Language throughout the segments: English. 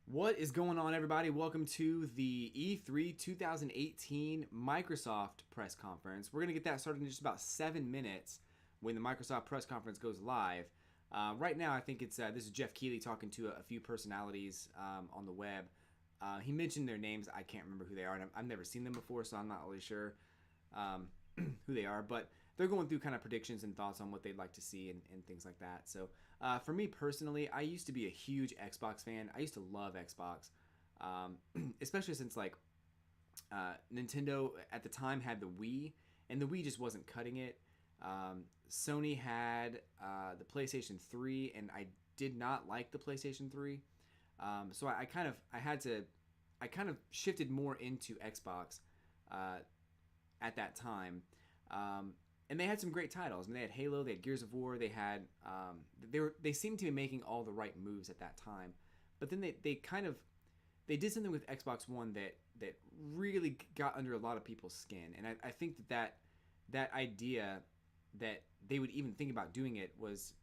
What is going on, everybody? Welcome to the E3 2018 Microsoft press conference. We're going to get that started in just about 7 minutes when the Microsoft press conference goes live. Right now, I think this is Jeff Keighley talking to a few personalities on the web. He mentioned their names. I can't remember who they are, and I've never seen them before, so I'm not really sure who they are. But they're going through kind of predictions and thoughts on what they'd like to see and things like that. So for me personally, I used to be a huge Xbox fan. I used to love Xbox, especially since Nintendo at the time had the Wii, and the Wii just wasn't cutting it. Sony had the PlayStation 3, and I did not like the PlayStation 3. So I kind of shifted more into Xbox at that time. And they had some great titles. I mean, they had Halo, they had Gears of War, they had they seemed to be making all the right moves at that time. But then they did something with Xbox One that really got under a lot of people's skin. And I think that idea that they would even think about doing it was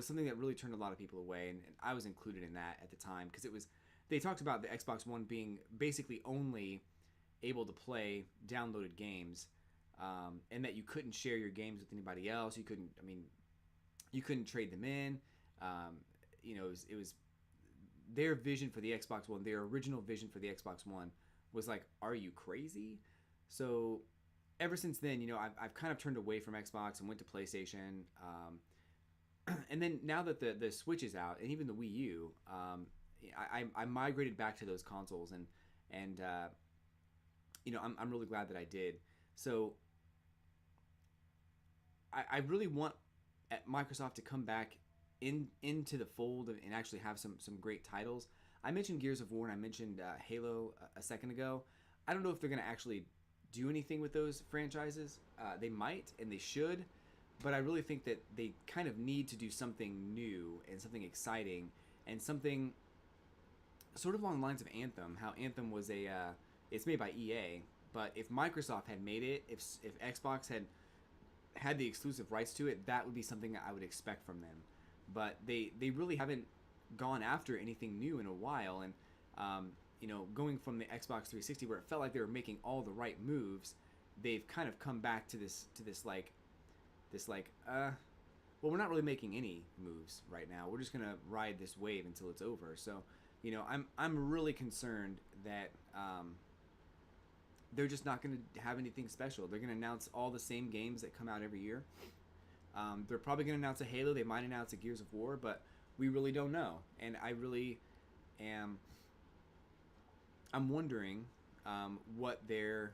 something that really turned a lot of people away, and I was included in that at the time, because they talked about the Xbox One being basically only able to play downloaded games. And that you couldn't share your games with anybody else. You couldn't trade them in. It was their vision for the Xbox One. Their original vision for the Xbox One was like, are you crazy? So ever since then, I've kind of turned away from Xbox and went to PlayStation. And then now that the Switch is out and even the Wii U, I migrated back to those consoles, and I'm really glad that I did. So I really want Microsoft to come back into the fold and actually have some great titles. I mentioned Gears of War and I mentioned Halo a second ago. I don't know if they're going to actually do anything with those franchises. They might, and they should, but I really think that they kind of need to do something new and something exciting and something sort of along the lines of Anthem. How Anthem was it's made by EA, but if Microsoft had made it, if Xbox had the exclusive rights to it, that would be something that I would expect from them. But they really haven't gone after anything new in a while, and going from the Xbox 360 where it felt like they were making all the right moves, they've kind of come back to this well, we're not really making any moves right now. We're just gonna ride this wave until it's over. So I'm really concerned that they're just not going to have anything special. They're going to announce all the same games that come out every year. They're probably going to announce a Halo. They might announce a Gears of War, but we really don't know. And I really am. I'm wondering what their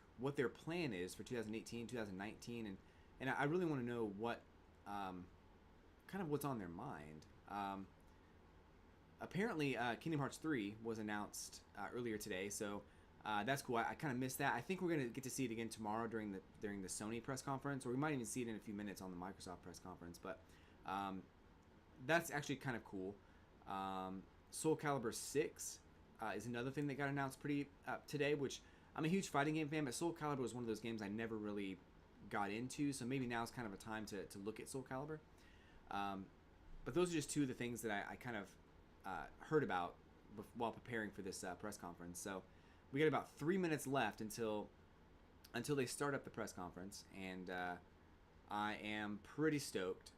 plan is for 2018, 2019, and I really want to know what kind of what's on their mind. Apparently, Kingdom Hearts 3 was announced earlier today, so. That's cool. I kind of missed that. I think we're gonna get to see it again tomorrow during the Sony press conference, or we might even see it in a few minutes on the Microsoft press conference. But that's actually kind of cool. Soul Calibur 6 is another thing that got announced today, which I'm a huge fighting game fan, but Soul Calibur was one of those games I never really got into, so maybe now is kind of a time to look at Soul Calibur. But those are just two of the things that I kind of heard about while preparing for this press conference. So we got about 3 minutes left until they start up the press conference, and I am pretty stoked.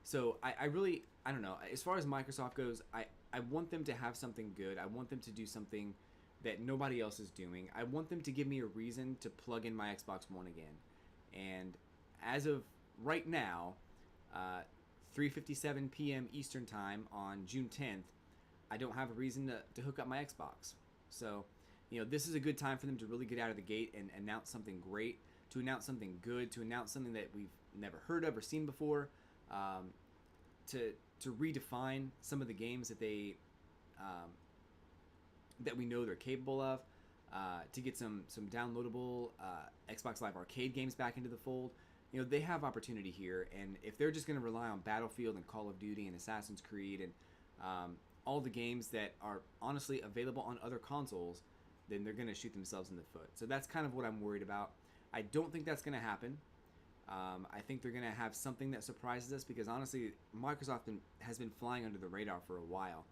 So I don't know. As far as Microsoft goes, I want them to have something good. I want them to do something that nobody else is doing. I want them to give me a reason to plug in my Xbox One again. And as of right now, 3:57 p.m. Eastern Time on June 10th, I don't have a reason to hook up my Xbox. So this is a good time for them to really get out of the gate and announce something great, to announce something good, to announce something that we've never heard of or seen before, to redefine some of the games that that we know they're capable of, to get some downloadable Xbox Live Arcade games back into the fold. They have opportunity here, and if they're just going to rely on Battlefield and Call of Duty and Assassin's Creed and all the games that are honestly available on other consoles, then they're going to shoot themselves in the foot. So that's kind of what I'm worried about. I don't think that's going to happen. I think they're going to have something that surprises us, because honestly, Microsoft has been flying under the radar for a while.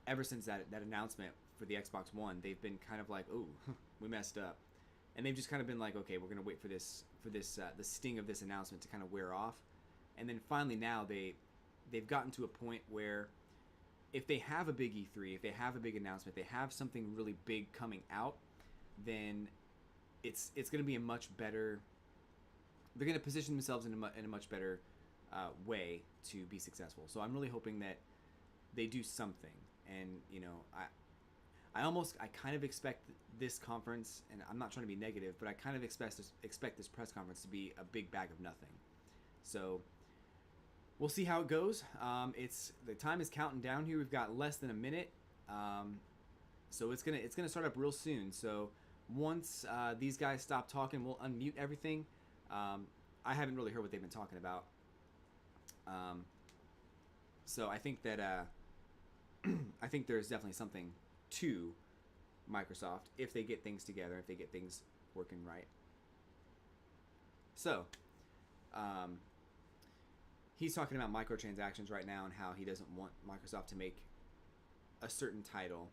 ever since that announcement for the Xbox One, they've been kind of like, oh, we messed up, and they've just kind of been like, okay, we're gonna wait for the sting of this announcement to kind of wear off, and then finally now they've gotten to a point where if they have a big E3, if they have a big announcement, they have something really big coming out, then it's going to be a much better. They're going to position themselves in a much better way to be successful. So I'm really hoping that they do something. And I kind of expect this conference, and I'm not trying to be negative, but I kind of expect this press conference to be a big bag of nothing. So we'll see how it goes. The time is counting down here. We've got less than a minute, so it's gonna start up real soon. So once these guys stop talking, we'll unmute everything. I haven't really heard what they've been talking about, so I think that I think there's definitely something to Microsoft if they get things together, if they get things working right. So. He's talking about microtransactions right now and how he doesn't want Microsoft to make a certain title.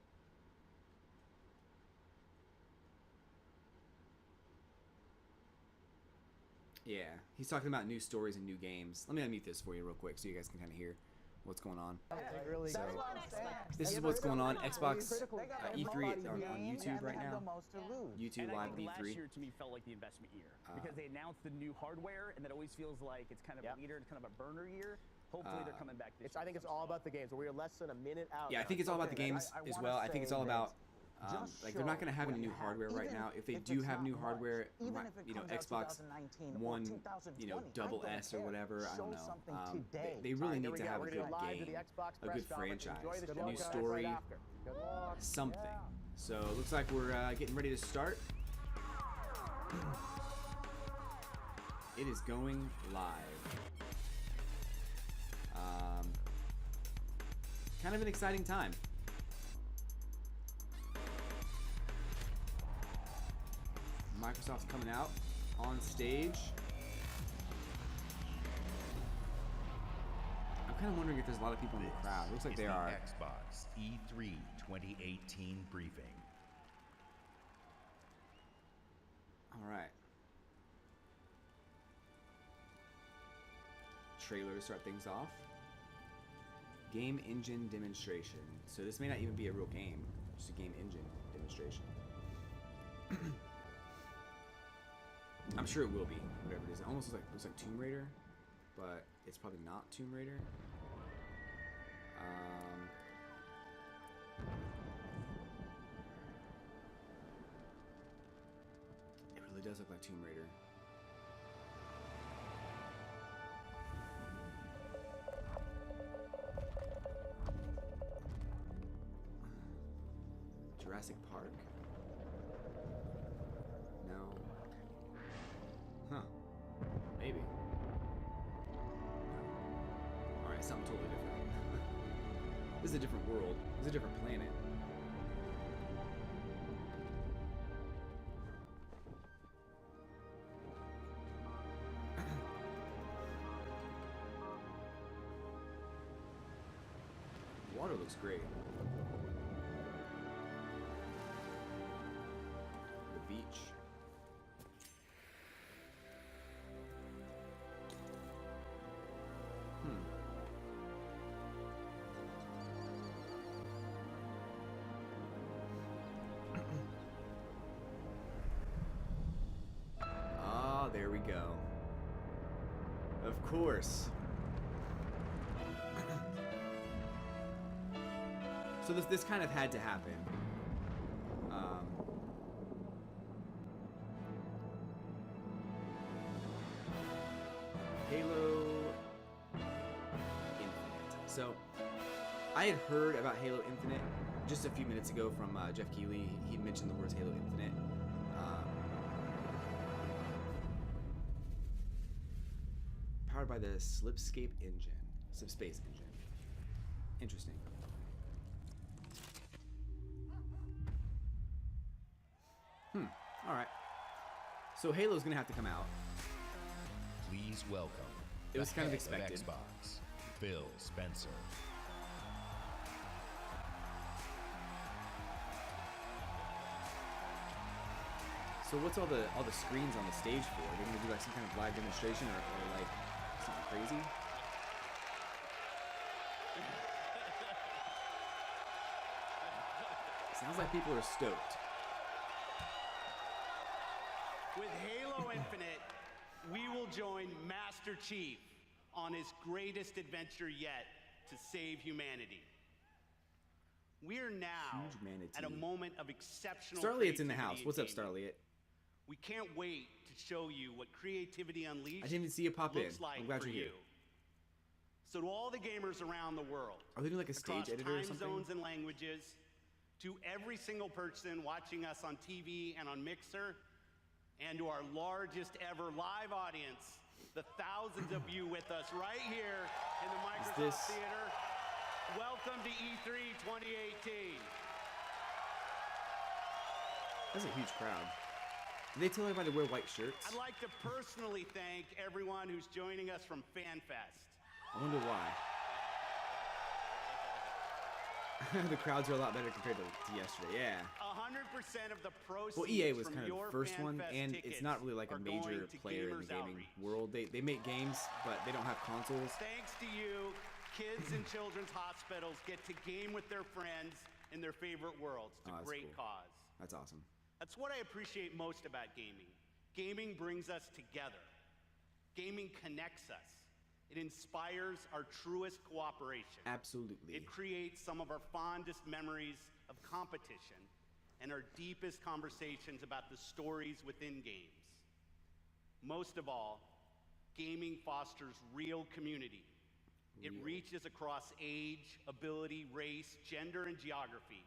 Yeah, he's talking about new stories and new games. Let me unmute this for you real quick so you guys can kind of hear what's going on. So, this is what's going on. Xbox E3 on YouTube right now. YouTube live at E3. Last year to me felt like the investment year because they announced the new hardware, and that always feels like it's kind of a leader, it's kind of a burner year. Hopefully they're coming back this year. I think it's all about the games. We are less than a minute out. Yeah, I think it's all about the games as well. I think it's all about like they're not going to have any new hardware right now. If they do have new hardware, Xbox One, double S or whatever, I don't know. They really need to have a good game, a good franchise, a new story, something. So it looks like we're getting ready to start. It is going live. Kind of an exciting time. Microsoft's coming out on stage. I'm kind of wondering if there's a lot of people in the crowd. It looks like there are. Xbox E3 2018 briefing. All right. Trailer to start things off. Game engine demonstration. So this may not even be a real game, just a game engine demonstration. I'm sure it will be, whatever it is. It almost looks like Tomb Raider, but it's probably not Tomb Raider. It really does look like Tomb Raider. Jurassic Park? No. Huh. Maybe. No. Alright, something totally different. This is a different world. This is a different planet. Water looks great. The beach. Ah, there we go. Of course. So this kind of had to happen. Halo Infinite. So I had heard about Halo Infinite just a few minutes ago from Jeff Keighley. He mentioned the words Halo Infinite. Powered by the Slipscape engine, Slipspace engine. Interesting. All right. So Halo's gonna have to come out. Please welcome. It was kind of expected. Xbox, Phil Spencer. So what's all the screens on the stage for? Are they gonna do like some kind of live demonstration or like something crazy? Sounds like people are stoked. With Halo Infinite, we will join Master Chief on his greatest adventure yet to save humanity. We're now at a moment of exceptional Starliet's in the house. creativity What's up, gaming. Starliet? We can't wait to show you what Creativity Unleashed I didn't even see you pop in. looks like I'm glad for you're here. you. So to all the gamers around the world, Are they doing like a stage across editor or time something? zones and languages, to every single person watching us on TV and on Mixer, and to our largest ever live audience, the thousands of you with us right here in the Microsoft Theater, welcome to E3 2018. That's a huge crowd. Did they tell everybody to wear white shirts? I'd like to personally thank everyone who's joining us from FanFest. I wonder why. The crowds are a lot better compared to yesterday, yeah. 100% of the proceeds Well, EA was from kind of your the first one, FanFest and tickets it's not really like a are going major to player in the Gamers gaming Outreach. world. They make games, but they don't have consoles. Thanks to you, kids in children's hospitals get to game with their friends in their favorite worlds. It's a that's great cool. cause. That's awesome. That's what I appreciate most about gaming. Gaming brings us together. Gaming connects us. It inspires our truest cooperation. Absolutely. It creates some of our fondest memories of competition and our deepest conversations about the stories within games. Most of all, gaming fosters real community. It reaches across age, ability, race, gender, and geography.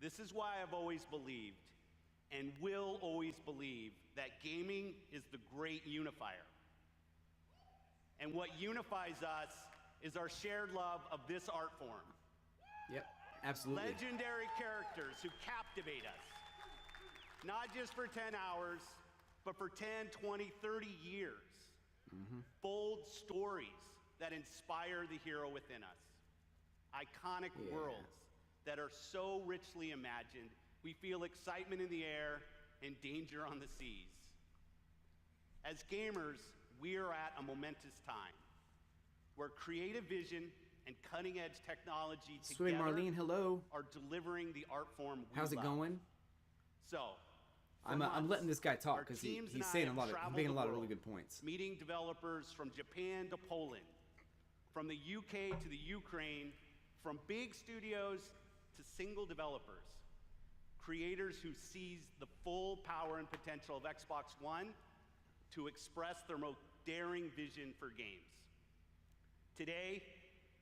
This is why I've always believed, and will always believe, that gaming is the great unifier. And what unifies us is our shared love of this art form. Yep, absolutely. Legendary characters who captivate us, not just for 10 hours, but for 10, 20, 30 years. Bold stories that inspire the hero within us. Iconic worlds that are so richly imagined, we feel excitement in the air and danger on the seas. As gamers, we are at a momentous time where creative vision and cutting-edge technology Swim together Marlene, hello. are delivering the art form we How's it love. going? So, I'm letting this guy talk our because teams and he's I saying have he's traveled making a the lot of really world, good points. meeting developers from Japan to Poland, from the UK to the Ukraine, from big studios to single developers, creators who seize the full power and potential of Xbox One to express their most daring vision for games. Today,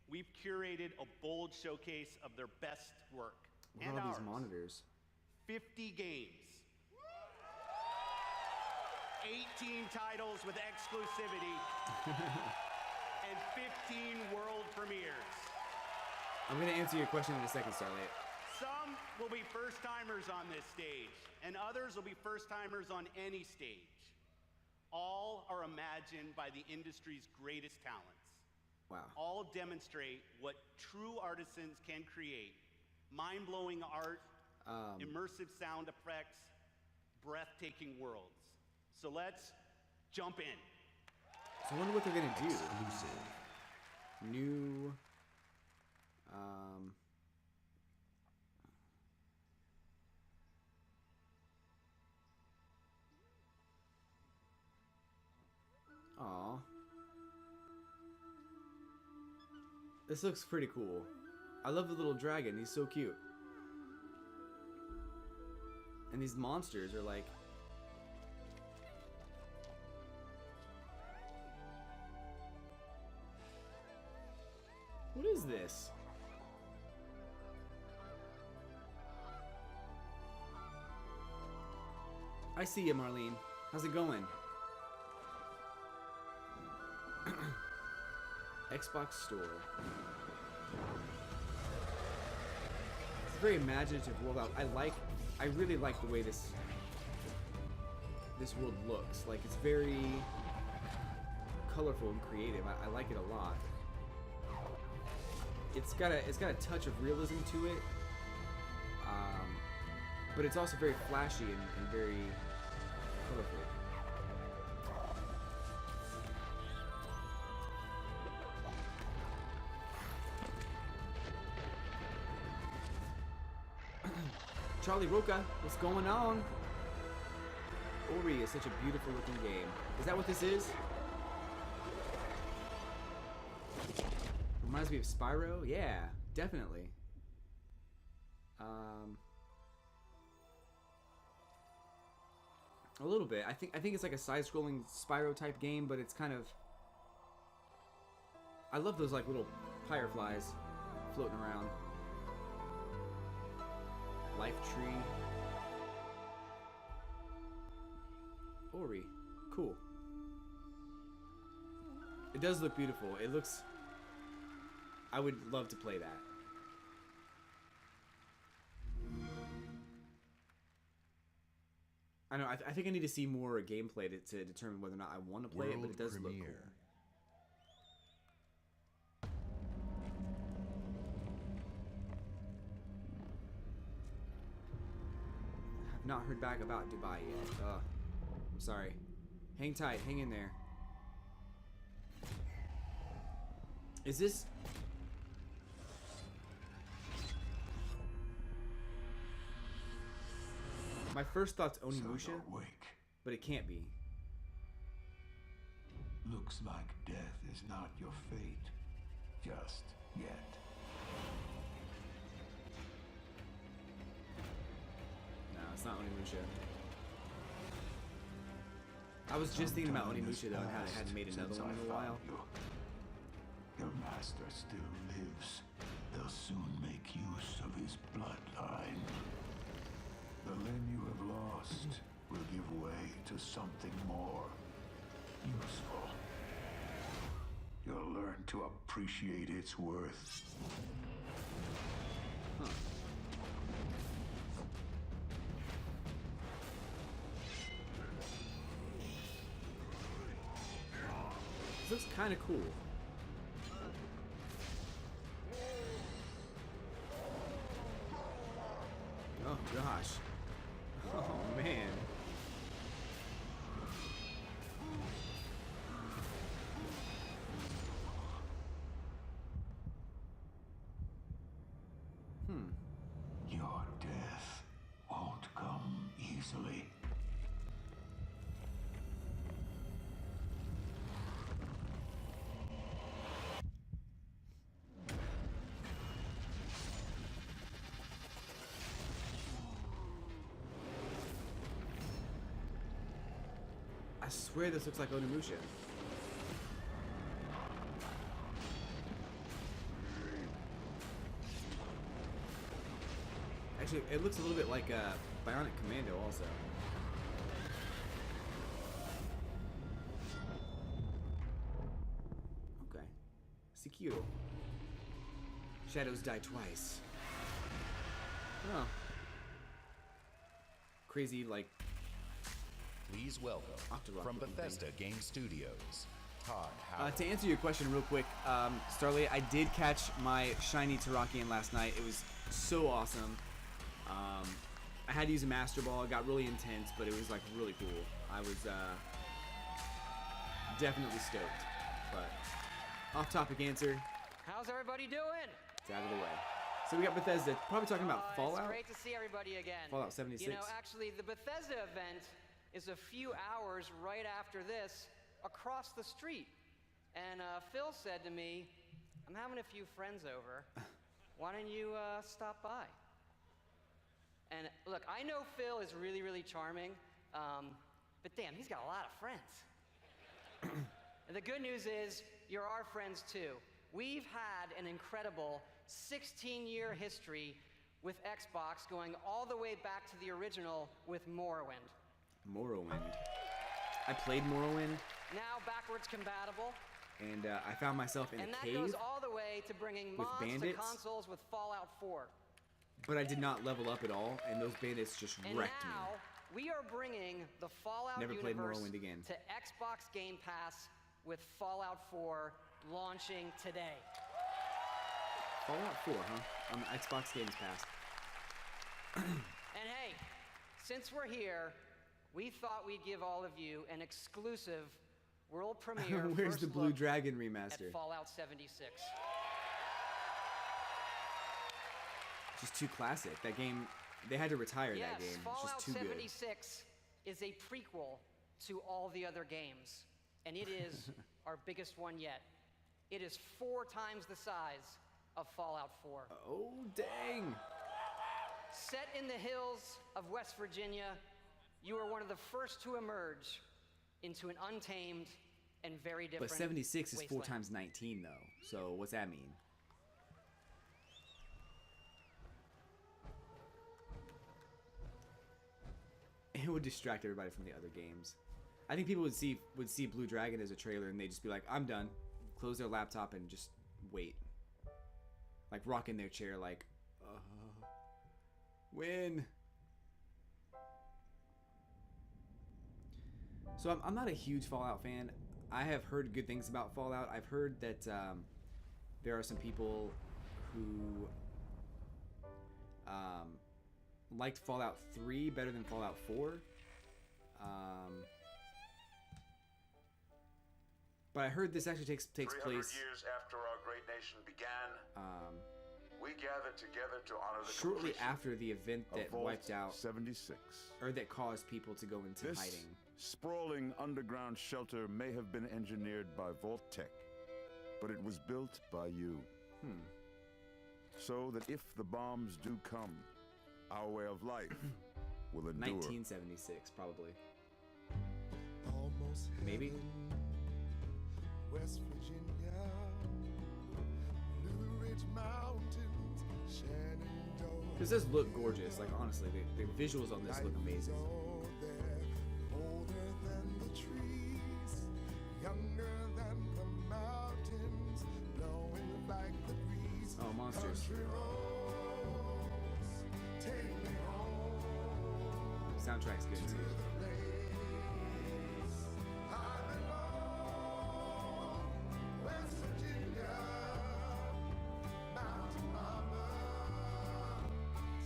we've curated a bold showcase of their best work. What And are all ours. these monitors? 50 games. 18 titles with exclusivity. And 15 world premieres. I'm going to answer your question in a second, Starlight. Some will be first-timers on this stage, and others will be first-timers on any stage. All are imagined by the industry's greatest talents. Wow. All demonstrate what true artisans can create. Mind-blowing art, immersive sound effects, breathtaking worlds. So let's jump in. So I wonder what they're going to do. Exclusive. New... Aw. This looks pretty cool. I love the little dragon. He's so cute. And these monsters are like... What is this? I see you, Marlene. How's it going? Xbox Store. It's a very imaginative world. I really like the way this world looks. Like, it's very colorful and creative. I like it a lot. It's got a touch of realism to it, but it's also very flashy and very colorful. Charlie Roca, what's going on? Ori is such a beautiful looking game. Is that what this is? Reminds me of Spyro? Yeah, definitely. A little bit. I think it's like a side-scrolling Spyro type game, but it's kind of. I love those like little fireflies floating around. Life tree. Ori. Cool. It does look beautiful. It looks. I would love to play that. I know. I think I need to see more gameplay to determine whether or not I want to play it, but it does look cool. I've not heard back about Dubai yet. I'm sorry. Hang tight. Hang in there. Is this... My first thought's Onimusha, but it can't be. Looks like death is not your fate, just yet. No, it's not Onimusha. I was just thinking about Onimusha though, and how they hadn't made another one in a while. Your master still lives. They'll soon make use of his bloodline. The limb you have lost will give way to something more useful. You'll learn to appreciate its worth. Huh. This looks kind of cool. Oh gosh. Oh man. Your death won't come easily. I swear this looks like Onimusha. Actually, it looks a little bit like Bionic Commando also. Okay. Sekiro. Shadows die twice. Oh. Crazy, like... Please welcome, from Bethesda Game Studios, Todd Howard. To answer your question real quick, Starlight, I did catch my shiny Terrakion last night. It was so awesome. I had to use a Master Ball. It got really intense, but it was like really cool. I was definitely stoked. But off-topic answer. How's everybody doing? It's out of the way. So we got Bethesda. Probably talking about Fallout. It's great to see everybody again. Fallout 76. You know, actually, the Bethesda event is a few hours right after this across the street. And Phil said to me, I'm having a few friends over. Why don't you stop by? And look, I know Phil is really, really charming, but damn, he's got a lot of friends. And the good news is, you're our friends too. We've had an incredible 16-year history with Xbox, going all the way back to the original with Morrowind. Morrowind. I played Morrowind. Now backwards compatible. And I found myself in a cave. And that goes all the way to bringing mods to consoles with Fallout 4. But I did not level up at all, and those bandits just wrecked me. And now, we are bringing the Fallout Never played universe Morrowind again. to Xbox Game Pass with Fallout 4 launching today. Fallout 4, huh? On the Xbox Games Pass. And hey, since we're here, we thought we'd give all of you an exclusive world premiere. Where's the Blue Dragon at remaster? Fallout 76. Just too classic. That game, they had to retire that game. It's Fallout just too good. 76 is a prequel to all the other games, and it is our biggest one yet. It is 4 times the size of Fallout 4. Oh, dang. Set in the hills of West Virginia, you are one of the first to emerge into an untamed and very different But 76 is 4 wasteland. times 19, though. So what's that mean? It would distract everybody from the other games. I think people would see Blue Dragon as a trailer and they'd just be like, I'm done. Close their laptop and just wait. Like rocking their chair like, win. So I'm not a huge Fallout fan. I have heard good things about Fallout. I've heard that there are some people who liked Fallout 3 better than Fallout 4. But I heard this actually takes 300 place years after our great nation began, we gathered together to honor the shortly completion after the event that of Vault wiped out 76. or that caused people to go into This hiding. sprawling underground shelter may have been engineered by Vault Tech, but it was built by you. So that if the bombs do come, our way of life will endure. 1976, probably. Almost Maybe. heaven, West Virginia, Blue Ridge Mountains, Shenandoah. This does look gorgeous. Like honestly, the visuals on this look amazing. Oh, they're older than the trees, younger than the mountains, blowing like the breeze. Oh, monsters. Country roads, take me home Soundtrack's good to too. the place I belong. West Virginia, Mountain Mama,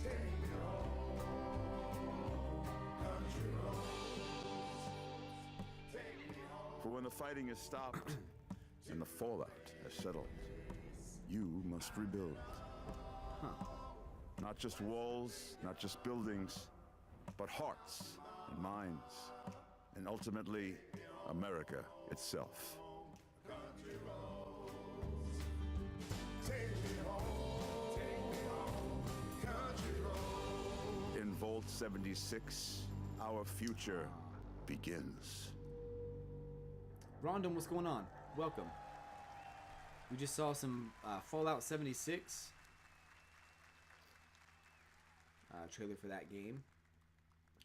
take me home. Country roads, take me home. For when the fighting is stopped and the fallout has settled, you must rebuild. Not just walls, not just buildings, but hearts and minds, and ultimately, America itself. Take me home, country roads. In Vault 76, our future begins. Rondon, what's going on? Welcome. We just saw some Fallout 76 trailer for that game.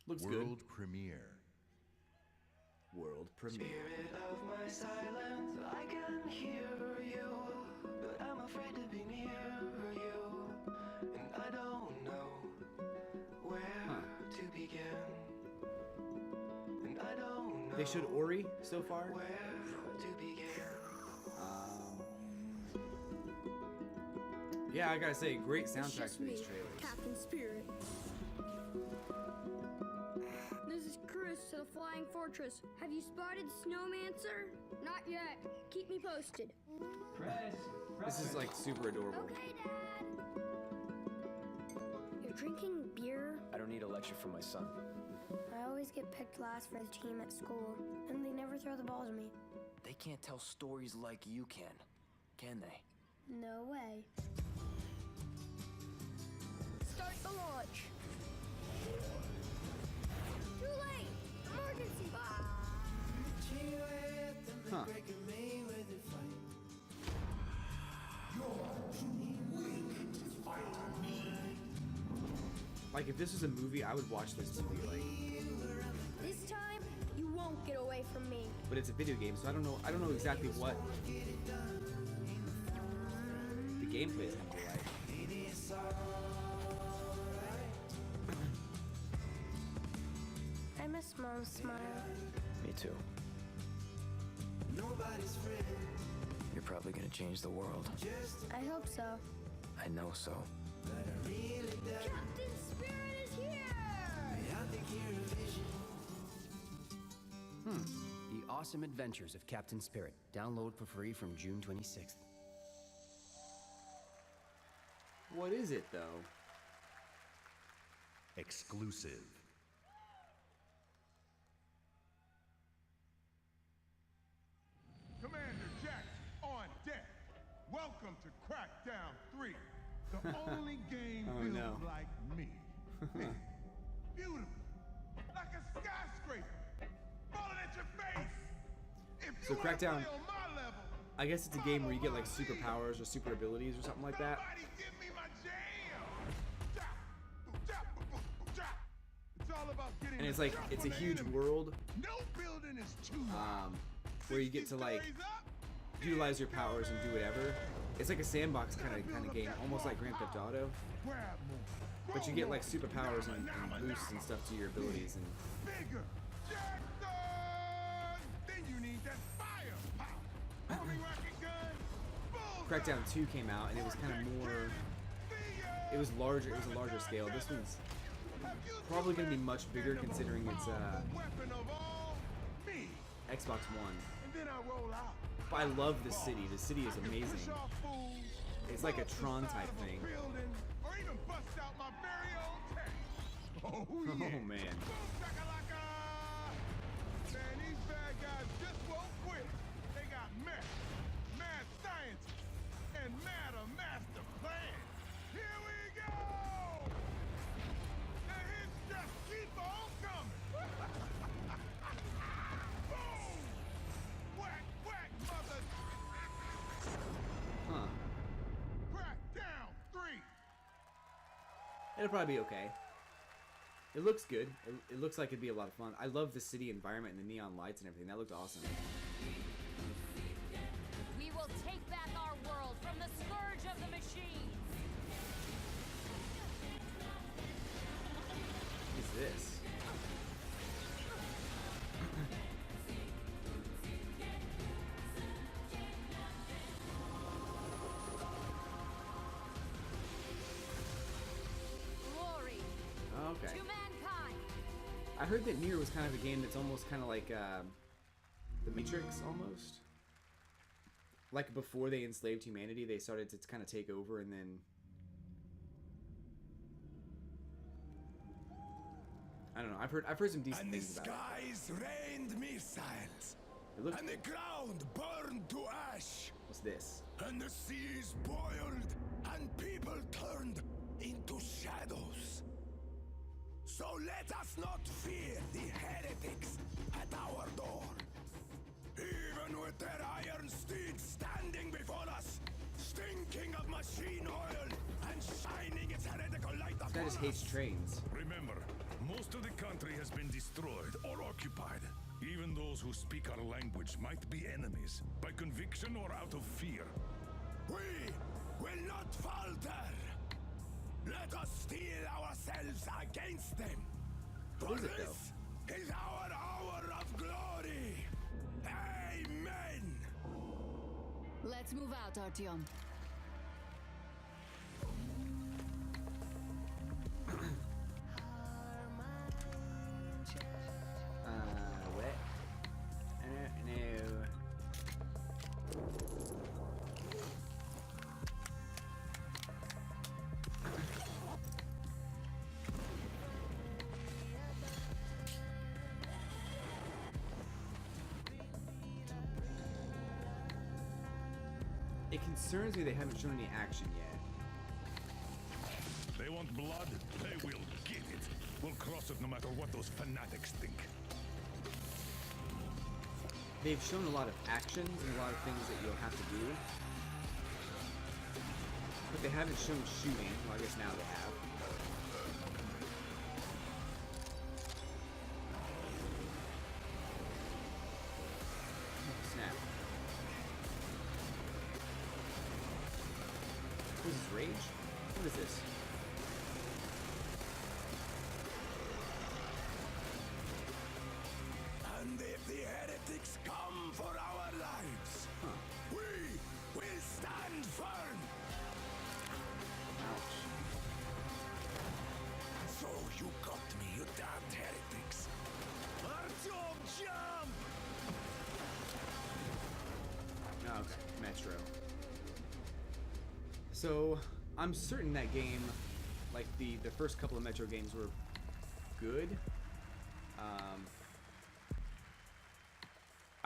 Looks World premiere. good. World premiere. Spirit of my silence, I can hear you, but I'm afraid to be near you, and I don't know where to begin, and I don't know They showed Ori so far. where to begin. Yeah, I gotta say, great It's soundtracks just for these me, trailers. Captain Spirit. This is Chris to the Flying Fortress. Have you spotted Snowmancer? Not yet. Keep me posted. This is like super adorable. Okay, Dad. You're drinking beer? I don't need a lecture from my son. I always get picked last for the team at school, and they never throw the ball to me. They can't tell stories like you can they? No way. Start the launch. Too late! Emergency! Huh. Like if this was a movie, I would watch this movie. Like, This time, you won't get away from me. but it's a video game, so I don't know exactly what the gameplay is gonna be like. I miss Mom's smile. Me too. You're probably gonna change the world. I hope so. I know so. Captain Spirit is here! The Awesome Adventures of Captain Spirit. Download for free from June 26th. What is it, though? Exclusive. Commander Jax on deck. Welcome to Crackdown 3. The only game Oh, built no. like me. Big, beautiful, like a skyscraper, falling at your face. If So you wanna Crackdown, play on my level, I guess it's a game where you get like superpowers or super abilities or something like that. somebody give me my jam. Chop, chop, chop. It's all about getting And it's the like, jump it's on a the huge enemy. world No building is too high. where you get to like utilize your powers and do whatever. It's like a sandbox kind of game, almost like Grand Theft Auto. Grab more. But you get like superpowers and boosts and stuff to your abilities. And Bigger. Jackson! Then you need that firepower. Homing rocket gun. Bullseye. Crackdown 2 came out, and it was kind of more. It was larger. It was a larger scale. This one's probably going to be much bigger considering it's Weapon of all me. Xbox One. And then I roll out. But I love the city. The city is amazing. Push off fools. It's like a Pull up the Tron side type of a thing. building, or even bust out my very own tank. Oh yeah. Oh man. Boom shakalaka! Man, these bad guys just won't quit. They got mad scientists, and mad a master plan. Here we go! The hits just keep on coming. Boom! Whack, whack, mother! Huh. Crackdown 3. It'll probably be okay. It looks good. It looks like it'd be a lot of fun. I love the city environment and the neon lights and everything. That looked awesome. We will take back our world from the scourge of the machines. What is this? Glory Okay. to mankind. I heard that Nier was kind of a game that's almost kind of like The Matrix, almost. Like before they enslaved humanity, they started to kind of take over, and then I don't know. I've heard some decent And the things about it. skies rained missiles, It looks and the good. ground burned to ash, What's this? and the seas boiled, and people turned into shadows. So let us not fear the heretics at our door. Even with their iron steeds standing before us, stinking of machine oil and shining its heretical light This guy upon just hates us. trains. Remember, most of the country has been destroyed or occupied. Even those who speak our language might be enemies, by conviction or out of fear. We will not falter. Let us steel ourselves against them. What is it, For this is our hour of glory. Amen. Let's move out, Artyom. What? No. It concerns me they haven't shown any action yet. They want blood, they will get it. We'll cross it no matter what those fanatics think. They've shown a lot of actions and a lot of things that you'll have to do. But they haven't shown shooting. Well, I guess now they have. Oh, snap. What is this, rage? What is this? And if the heretics come for our lives, we will stand firm. Ouch. So you got me, you damned heretics. Artyom, jump! Metro. So I'm certain that game, like the first couple of Metro games, were good.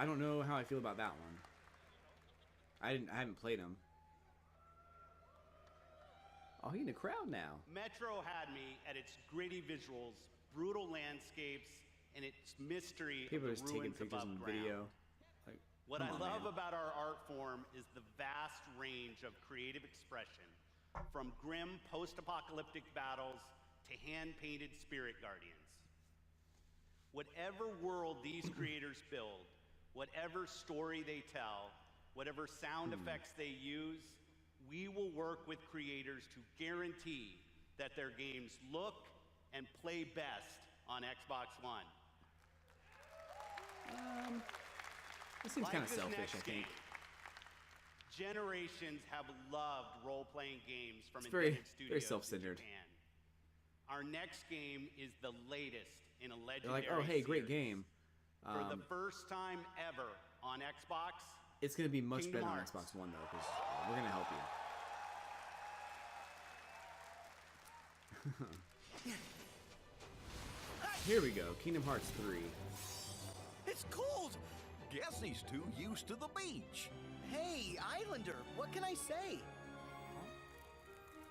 I don't know how I feel about that one. I haven't played them. Oh, he's in the crowd now. Metro had me at its gritty visuals, brutal landscapes, and its mystery People are of just the taking ruins pictures above and ground. video. Like, What come I on, love man. about our art form is the vast range of creative expression, from grim post-apocalyptic battles to hand-painted spirit guardians. Whatever world these creators build, whatever story they tell, whatever sound effects they use, we will work with creators to guarantee that their games look and play best on Xbox One. This seems kind of selfish, I think. Generations have loved role-playing games from It's very, independent studios very in self-centered. Japan. Our next game is the latest in a They're legendary like, oh, hey, great series. game. For the first time ever on Xbox, It's going to be much Kingdom better Hearts. on Xbox One, though, because we're going to help you. Here we go. Kingdom Hearts 3. It's cold! Guess he's too used to the beach. Hey, Islander, what can I say?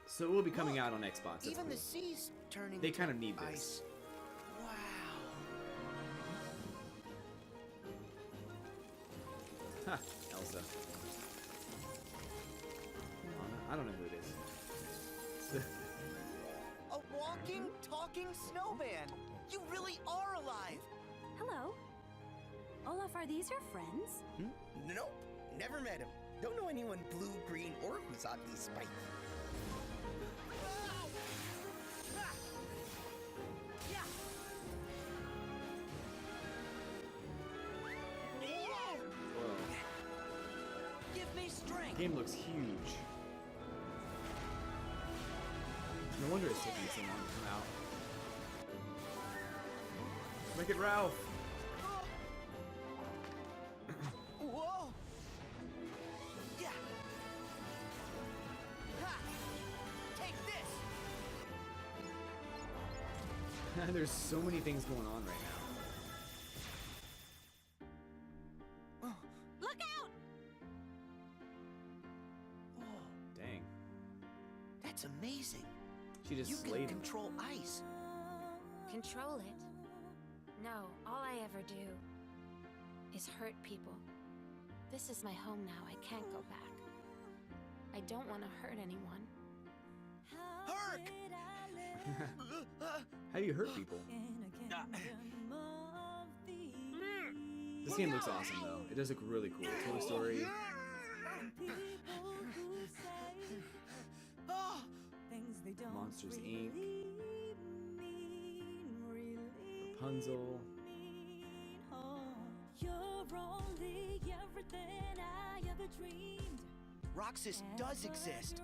So it will be coming out on Xbox. That's Even cool. the sea's turning They to kind of need this. ice. Wow. Ha, Elsa. I don't know who it is. A walking, talking snowman. You really are alive. Hello. Olaf, are these your friends? Nope, never met him. Don't know anyone blue, green, or who's oddly spiky. Give me strength. Game looks huge. No wonder it's taking so long to come out. Make it Ralph. Whoa. Yeah. Ha. Take this. There's so many things going on right now. Look out! Dang. That's amazing. She just You slayed can him. control ice. Control it? No, all I ever do is hurt people. This is my home now. I can't go back. I don't want to hurt anyone. Herc! How do you hurt people? This game looks awesome, though. It does look really cool. Toy Story. Monsters Inc. Rapunzel. Roxas does exist.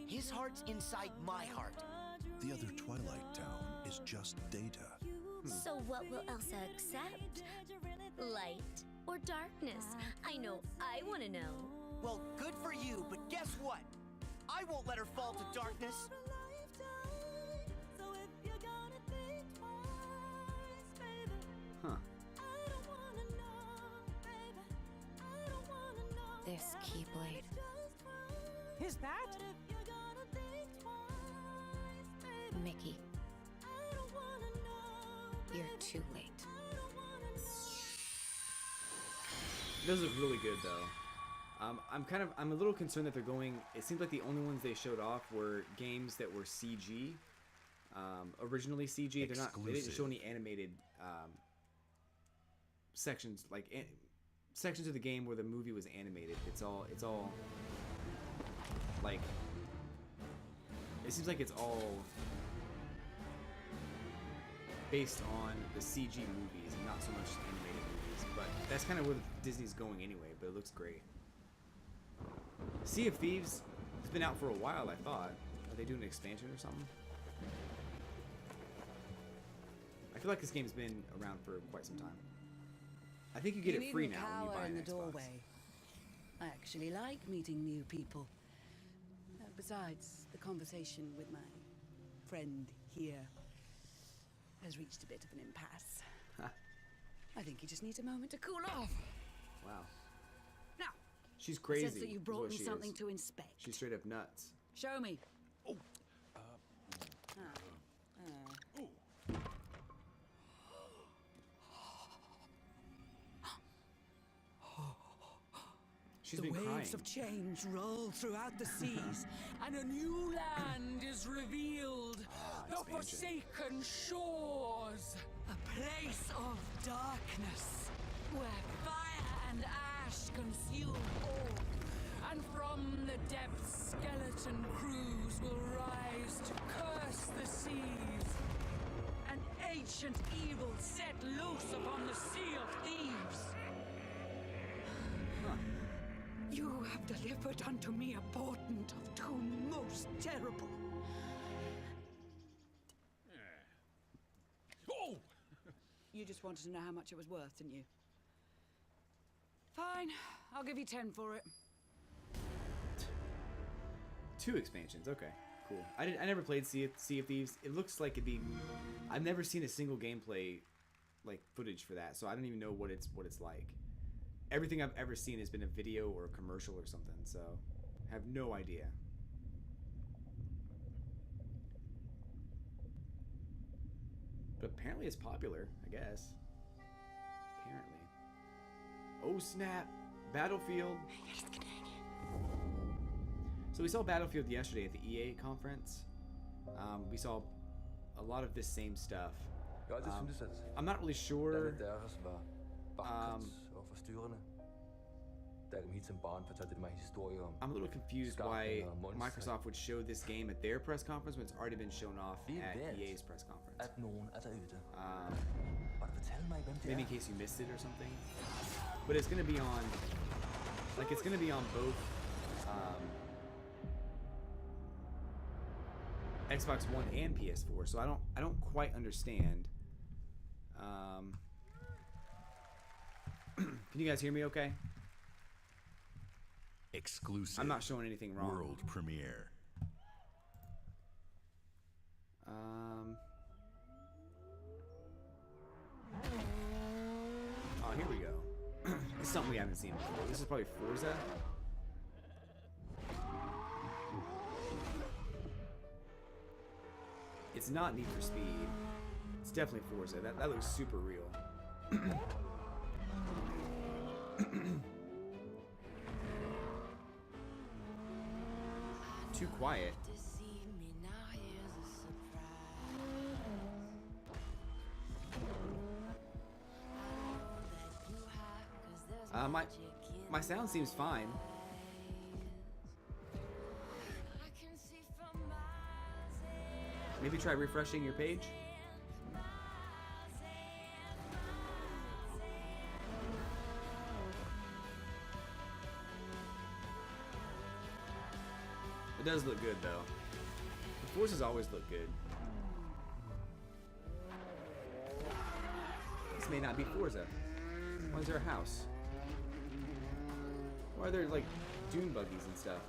His heart's inside my heart. The other Twilight Town is just data. So what will Elsa accept? Light or darkness? I know I want to know. Well, good for you, but guess what? I won't let her fall to darkness. Huh. This Keyblade. Is that? Mickey. You're too late. Those look really good, though. I'm a little concerned that they're going. It seems like the only ones they showed off were games that were CG. Originally CG. They're not. They didn't show any animated sections, like sections of the game where the movie was animated. It's all like. It seems like it's all based on the CG movies and not so much animated movies. But that's kind of where Disney's going anyway. But it looks great. Sea of Thieves has been out for a while, I thought. Are they doing an expansion or something? I feel like this game's been around for quite some time. I think you get it free now when you buy an Xbox. I actually like meeting new people. Besides, the conversation with my friend here has reached a bit of an impasse. I think he just needs a moment to cool off. Wow. Now, She's crazy. I sense that you brought me something to inspect. She's straight up nuts. Show me. Oh. She's the been waves crying. of change roll throughout the seas, and a new land is revealed. The expansion. forsaken shores. A place of darkness, where fire and ash consume all. And from the depths, skeleton crews will rise to curse the seas. An ancient evil set loose upon the Sea of Thieves. You have delivered unto me a portent of doom most terrible. Oh! You just wanted to know how much it was worth, didn't you? Fine, I'll give you 10 for it. 2 expansions. Okay, cool. I never played Sea of Thieves. It looks like it'd be. I've never seen a single gameplay like footage for that, so I don't even know what it's like. Everything I've ever seen has been a video or a commercial or something, so I have no idea. But apparently it's popular, I guess. Apparently. Oh snap! Battlefield! So we saw Battlefield yesterday at the EA conference. We saw a lot of this same stuff. I'm not really sure. I'm a little confused why Microsoft would show this game at their press conference when it's already been shown off at EA's press conference. Maybe in case you missed it or something. But it's gonna be on, like, it's gonna be on both Xbox One and PS4. So I don't quite understand. Can you guys hear me okay? Exclusive. I'm not showing anything wrong. World premiere. Oh, here we go. This is something we haven't seen before. This is probably Forza. It's not Need for Speed. It's definitely Forza. That looks super real. Too quiet. My sound seems fine. Maybe try refreshing your page. It does look good, though. The Forces always look good. This may not be Forza. Why is there a house? Why are there, like, dune buggies and stuff?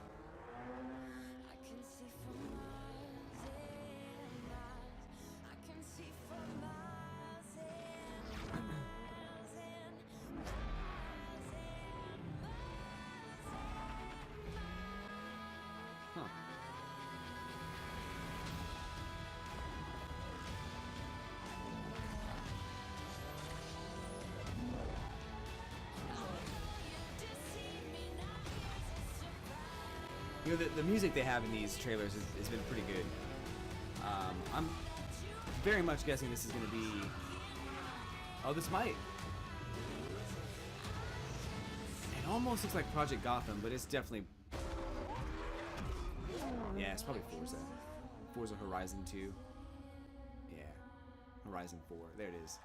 You know, the music they have in these trailers has been pretty good. I'm very much guessing this is going to be... Oh, this might. It almost looks like Project Gotham, but it's definitely... Yeah, it's probably Forza. Forza Horizon 2. Yeah. Horizon 4. There it is.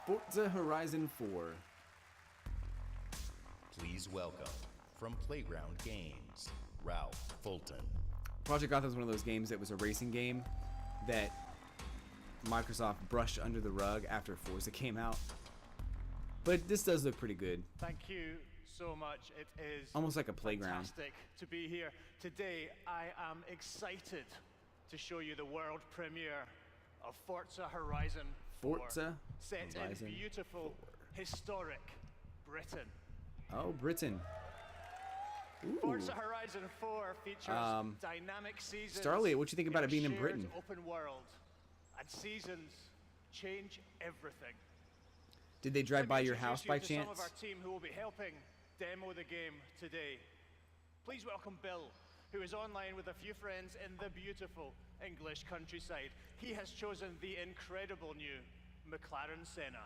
Forza Horizon 4. Please welcome, from Playground Games, Ralph Fulton. Project Gotham is one of those games that was a racing game that Microsoft brushed under the rug after Forza came out. But this does look pretty good. Thank you so much. It is almost like a playground. Fantastic to be here. Today, I am excited to show you the world premiere of Forza Horizon 4. Forza set Horizon in beautiful, historic Britain. Oh, Britain. Ooh. Forza Horizon 4 features dynamic seasons. Starlight, what do you think about it being in Britain? Open world, and seasons change everything. Did they drive by your house by chance? Some of our team who will be helping demo the game today. Please welcome Bill, who is online with a few friends in the beautiful English countryside. He has chosen the incredible new McLaren Senna.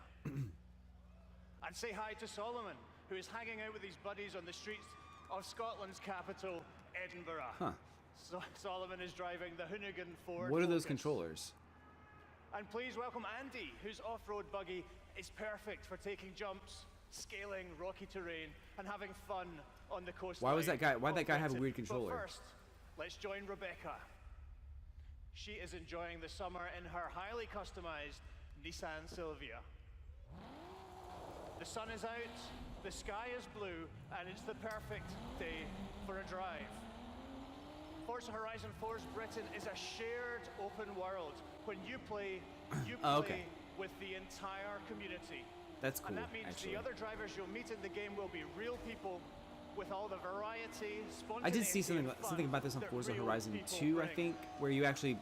And say hi to Solomon, who is hanging out with his buddies on the streets of Scotland's capital, Edinburgh. Huh. So Solomon is driving the Hoonigan Ford. What are those Focus. controllers? And please welcome Andy, whose off-road buggy is perfect for taking jumps, scaling rocky terrain, and having fun on the coastline. Why did that guy have a weird controller? But first, let's join Rebecca. She is enjoying the summer in her highly customized Nissan Silvia. The sun is out, the sky is blue, and it's the perfect day for a drive. Forza Horizon 4's Britain is a shared open world. When you play with the entire community. That's cool, And that means actually. the other drivers you'll meet in the game will be real people with all the variety, I did see something about this on Forza Horizon 2, I think, where you actually,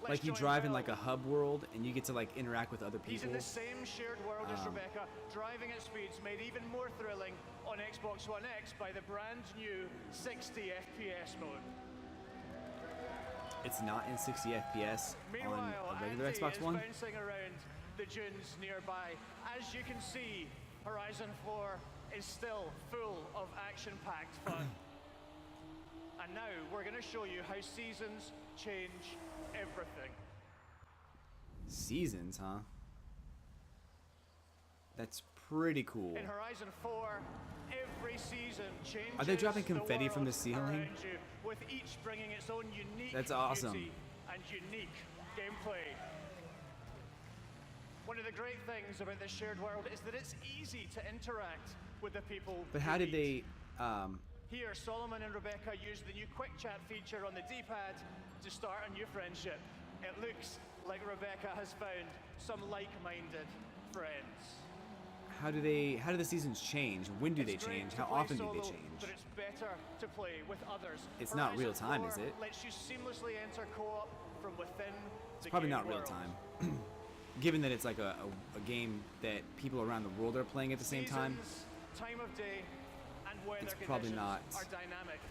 like, you drive in like a hub world and you get to like interact with other He's people. in the same shared world as Rebecca, driving at speeds made even more thrilling on Xbox One X by the brand new 60 FPS mode. It's not in 60 FPS Meanwhile, on a regular Andy Xbox is One. bouncing around the dunes nearby. As you can see, Horizon 4 is still full of action-packed fun. And now we're going to show you how seasons change everything. Seasons, huh? That's pretty cool. In Horizon 4, every season changes. Are they dropping confetti the from the world ceiling? around you, with each bringing its own unique That's awesome. beauty and unique gameplay. One of the great things about this shared world is that it's easy to interact with the people. But how did they? Here, Solomon and Rebecca used the new quick chat feature on the D-pad to start a new friendship. It looks like Rebecca has found some like-minded friends. How do the seasons change? When do they It's great change? to How play often do they solo, change? But it's better to play with others. It's not Horizon real time, 4 is it? Lets you seamlessly enter co-op from within It's the probably game not real world. time. Given that it's like a game that people around the world are playing at the same time, Seasons, time of day, and weather it's probably conditions not are dynamic,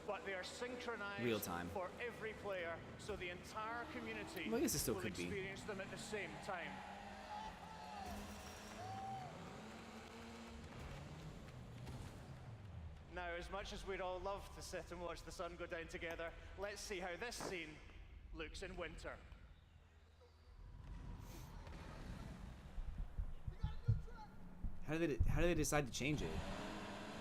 but they are synchronized real time. for every player, so the entire community Well, I guess it still will could be. experience them at the same time. Now, as much as we'd all love to sit and watch the sun go down together, let's see how this scene looks in winter. how do they decide to change it?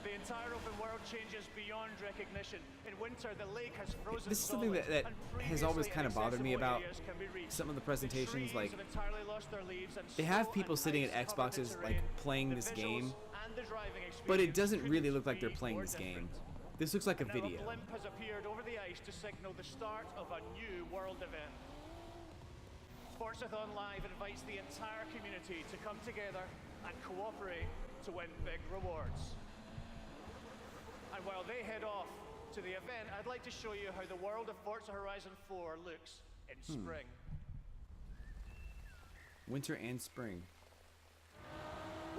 The entire open world changes beyond recognition. In winter, the lake has frozen This is something solid, that and has always previously kind of bothered me inaccessible about areas can be reached. some of the The presentations. trees Like, have entirely lost their leaves, and they have snow people and sitting at ice cover the Xboxes like terrain. playing The this visuals game, and the driving but it experience doesn't really couldn't look like they're be playing more this game. different. This looks like a Now video. a blimp has appeared over the ice to signal the start of a new world event. Forzathon Live invites the entire community to come together and cooperate to win big rewards. And while they head off to the event, I'd like to show you how the world of Forza Horizon 4 looks in spring. Winter and spring.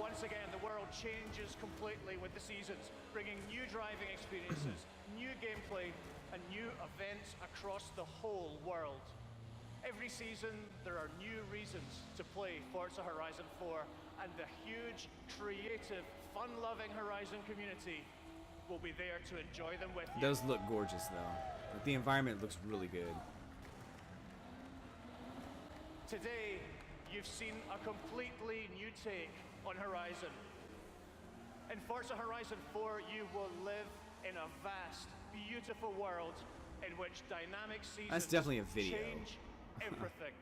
Once again, the world changes completely with the seasons, bringing new driving experiences, new gameplay, and new events across the whole world. Every season, there are new reasons to play Forza Horizon 4, and the huge, creative, fun-loving Horizon community will be there to enjoy them with It you. does look gorgeous though. Like, the environment looks really good. Today, you've seen a completely new take on Horizon. In Forza Horizon 4, you will live in a vast, beautiful world in which dynamic seasons That's definitely a video. change everything.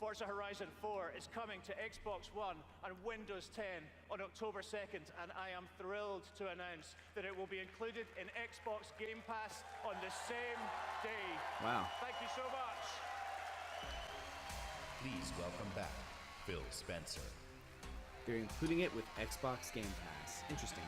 Forza Horizon 4 is coming to Xbox One and Windows 10 on October 2nd, and I am thrilled to announce that it will be included in Xbox Game Pass on the same day. Wow. Thank you so much. Please welcome back Phil Spencer. They're including it with Xbox Game Pass. Interesting.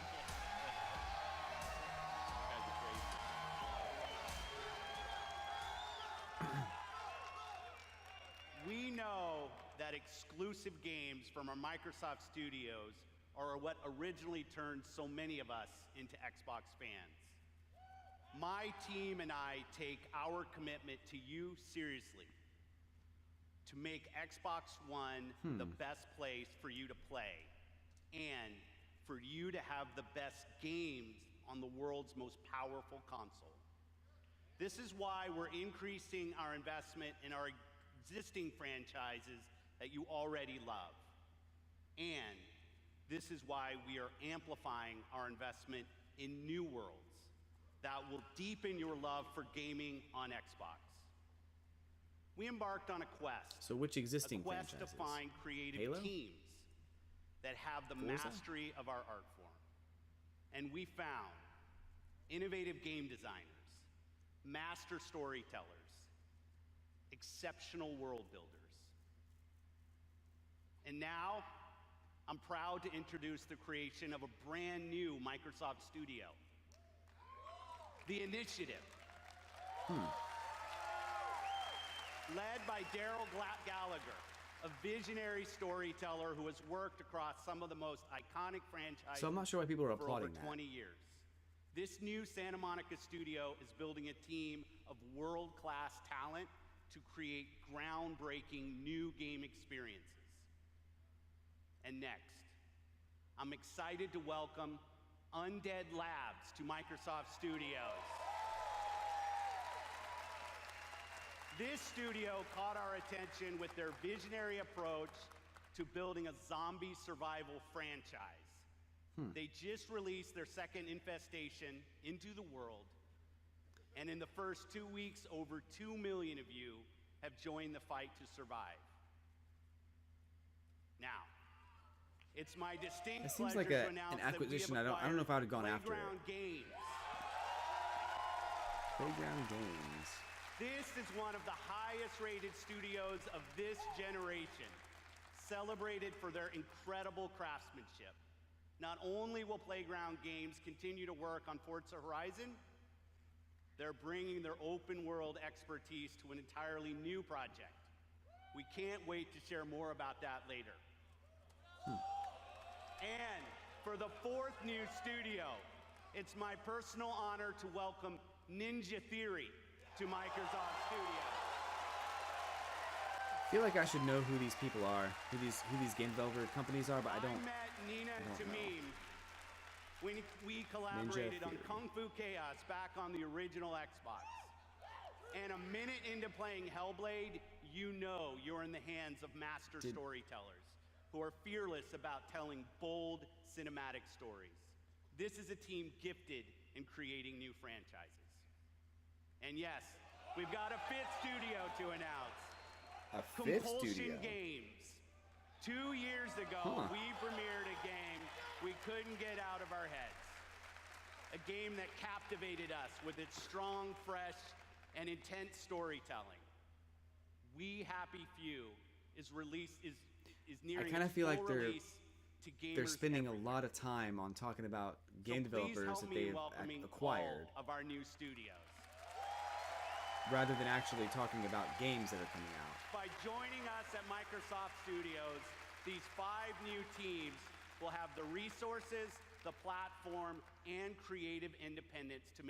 We know that exclusive games from our Microsoft studios are what originally turned so many of us into Xbox fans. My team and I take our commitment to you seriously, to make Xbox One the best place for you to play and for you to have the best games on the world's most powerful console. This is why we're increasing our investment in our existing franchises that you already love. And this is why we are amplifying our investment in new worlds that will deepen your love for gaming on Xbox. We embarked on a quest. So which existing a quest franchises? to find creative Halo? teams that have the Forza? mastery of our art form. And we found innovative game designers, master storytellers, exceptional world builders. And now, I'm proud to introduce the creation of a brand new Microsoft studio, The Initiative. Led by Daryl Gallagher, a visionary storyteller who has worked across some of the most iconic franchises So I'm not sure why people are for applauding over that. 20 years. This new Santa Monica studio is building a team of world-class talent to create groundbreaking new game experiences. And next, I'm excited to welcome Undead Labs to Microsoft Studios. This studio caught our attention with their visionary approach to building a zombie survival franchise. They just released their second Infestation into the world, and in the first 2 weeks, over 2 million of you have joined the fight to survive. Now, it's my distinct That seems pleasure like to announce an acquisition. I that we have don't know if I would have gone after it. Playground Games. Playground Games. This is one of the highest-rated studios of this generation, celebrated for their incredible craftsmanship. Not only will Playground Games continue to work on Forza Horizon, they're bringing their open-world expertise to an entirely new project. We can't wait to share more about that later. And for the fourth new studio, it's my personal honor to welcome Ninja Theory to Microsoft Studios. I feel like I should know who these people are, who these game developer companies are, but I don't. I met Nina and I don't Tamim when we collaborated on Theory. Kung Fu Chaos back on the original Xbox. And a minute into playing Hellblade, you know you're in the hands of master storytellers who are fearless about telling bold cinematic stories. This is a team gifted in creating new franchises. And yes, we've got a fifth studio to announce. A fifth Compulsion studio. Games. 2 years ago, we premiered a game we couldn't get out of our heads. A game that captivated us with its strong, fresh, and intense storytelling. We Happy Few is nearing I kind of its feel like full they're release to gamers spending everywhere. a lot of time on talking about game So please developers help that me in they've welcoming acquired, all of our new studios. rather than actually talking about games that are coming out. By joining us at Microsoft Studios, these 5 new teams will have the resources, the platform, and creative independence to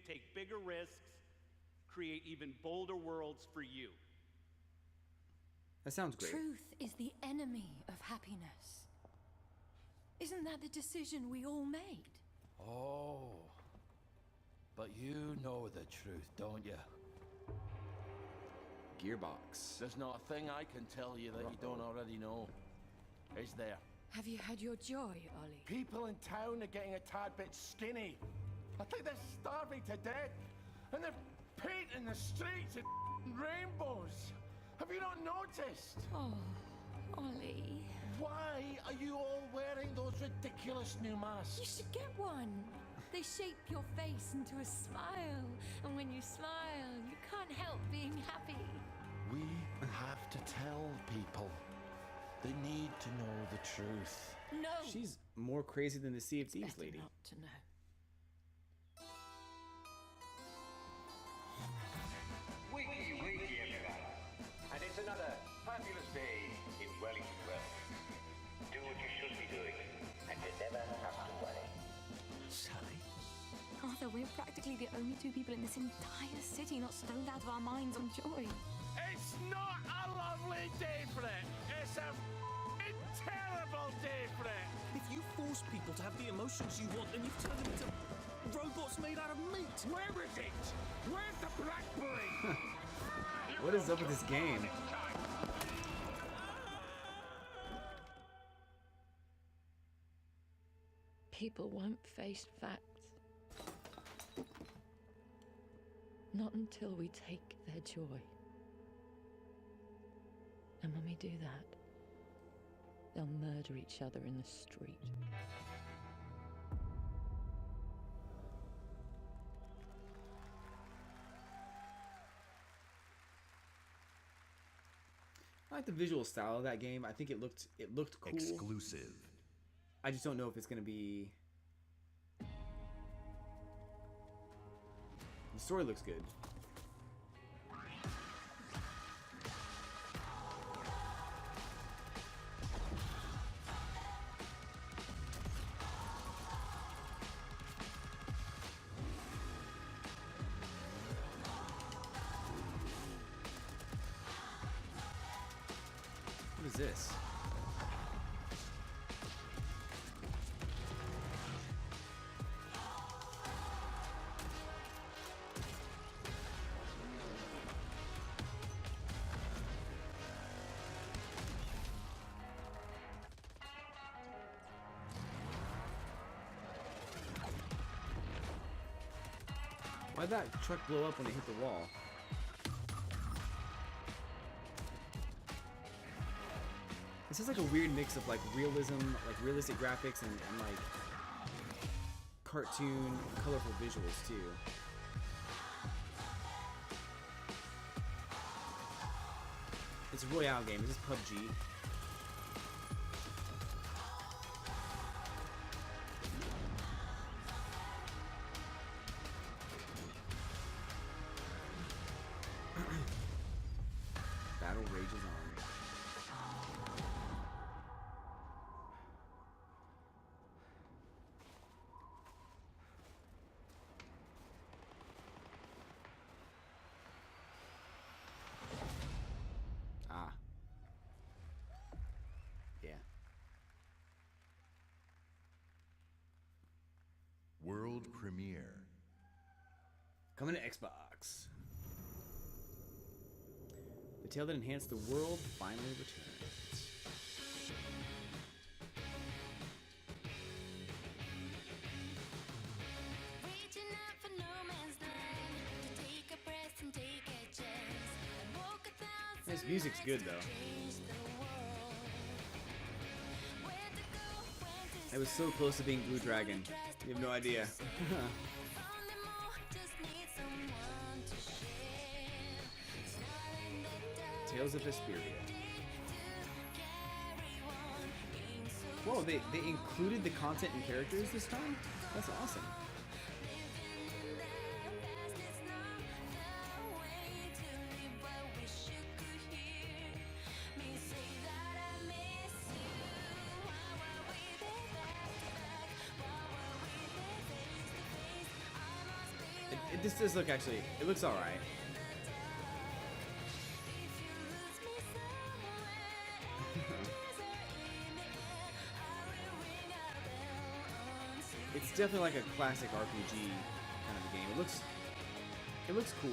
take bigger risks, create even bolder worlds for you. That sounds great. Truth is the enemy of happiness. Isn't that the decision we all made? Oh, but you know the truth, don't you? Gearbox. There's not a thing I can tell you that you don't already know. Is there? Have you had your joy, Ollie? People in town are getting a tad bit skinny. I think they're starving to death. And they're painting the streets in rainbows. Have you not noticed? Oh, Ollie. Why are you all wearing those ridiculous new masks? You should get one. They shape your face into a smile. And when you smile, you can't help being happy. We have to tell people. They need to know the truth. No. She's more crazy than the Sea of Thieves lady. Not to know. Wakey, wakey, everyone. And it's another fabulous day in Wellington Wells. Do what you should be doing, and you never have to worry. Sally? Arthur, we're practically the only two people in this entire city not stoned out of our minds on joy. It's not a lovely day for it. It's a terrible day for it. If you force people to have the emotions you want, then you've turned them into robots made out of meat. Where is it? Where's the blackberry? What is up with this game? People won't face facts. Not until we take their joy. And when we do that, they'll murder each other in the street. I like the visual style of that game. I think it looked cool. Exclusive. I just don't know if it's gonna be. The story looks good. What is this? Why'd that truck blow up when it hit the wall? This is like a weird mix of like realism, like realistic graphics and like cartoon, colorful visuals too. It's a Royale game. Is this PUBG? Battle rages on. Ah. Yeah. World premiere. Coming to Xbox. The tale that enhanced the world finally returns. Reaching out for no man's land to take a breath and take a chance and walk 1,000 This music's good though. change the world. Where to go, when to I was so close to being Blue Dragon. You have no idea. find them all, just need someone to share. It's not in the dark. Tales of Vesperia. Whoa, they included the content and characters this time? That's awesome. This does look actually, it looks alright. It's definitely like a classic RPG kind of a game. It looks cool.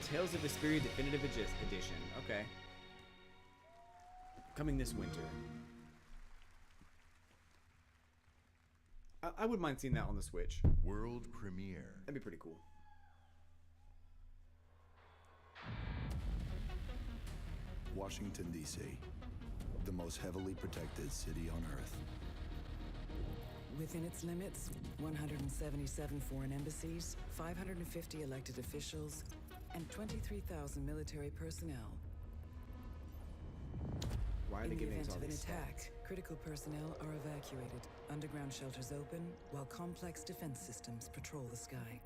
Tales of Vesperia Definitive Edition. Okay. Coming this winter. I wouldn't mind seeing that on the Switch. World premiere. That'd be pretty cool. Washington, D.C., the most heavily protected city on Earth. Within its limits, 177 foreign embassies, 550 elected officials, and 23,000 military personnel. Why are they In the giving us event all of an these attack, stats? critical personnel are evacuated, underground shelters open, while complex defense systems patrol the sky.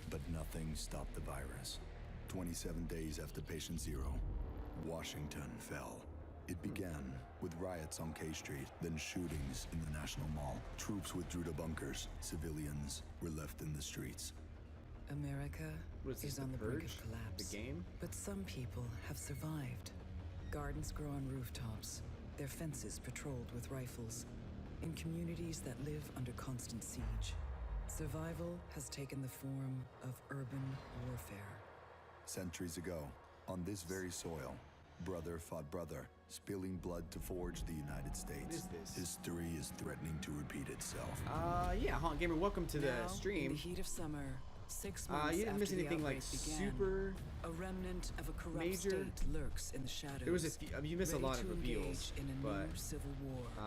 But nothing stopped the virus. 27 days after patient zero, Washington fell. It began with riots on K Street, then shootings in the National Mall. Troops withdrew to bunkers. Civilians were left in the streets. America is on the brink of collapse. The game? But some people have survived. Gardens grow on rooftops, their fences patrolled with rifles, in communities that live under constant siege. Survival has taken the form of urban warfare. Centuries ago, on this very soil, brother fought brother, spilling blood to forge the United States. What is this? History is threatening to repeat itself. Yeah, Haunt Gamer, welcome to the Now, stream. in the heat of summer, 6 months You didn't miss after the anything like outbreak began, super a remnant of a corrupt major. state lurks in the shadows. There was a few, I mean, you missed a ready lot to of reveals, engage in a but new civil war.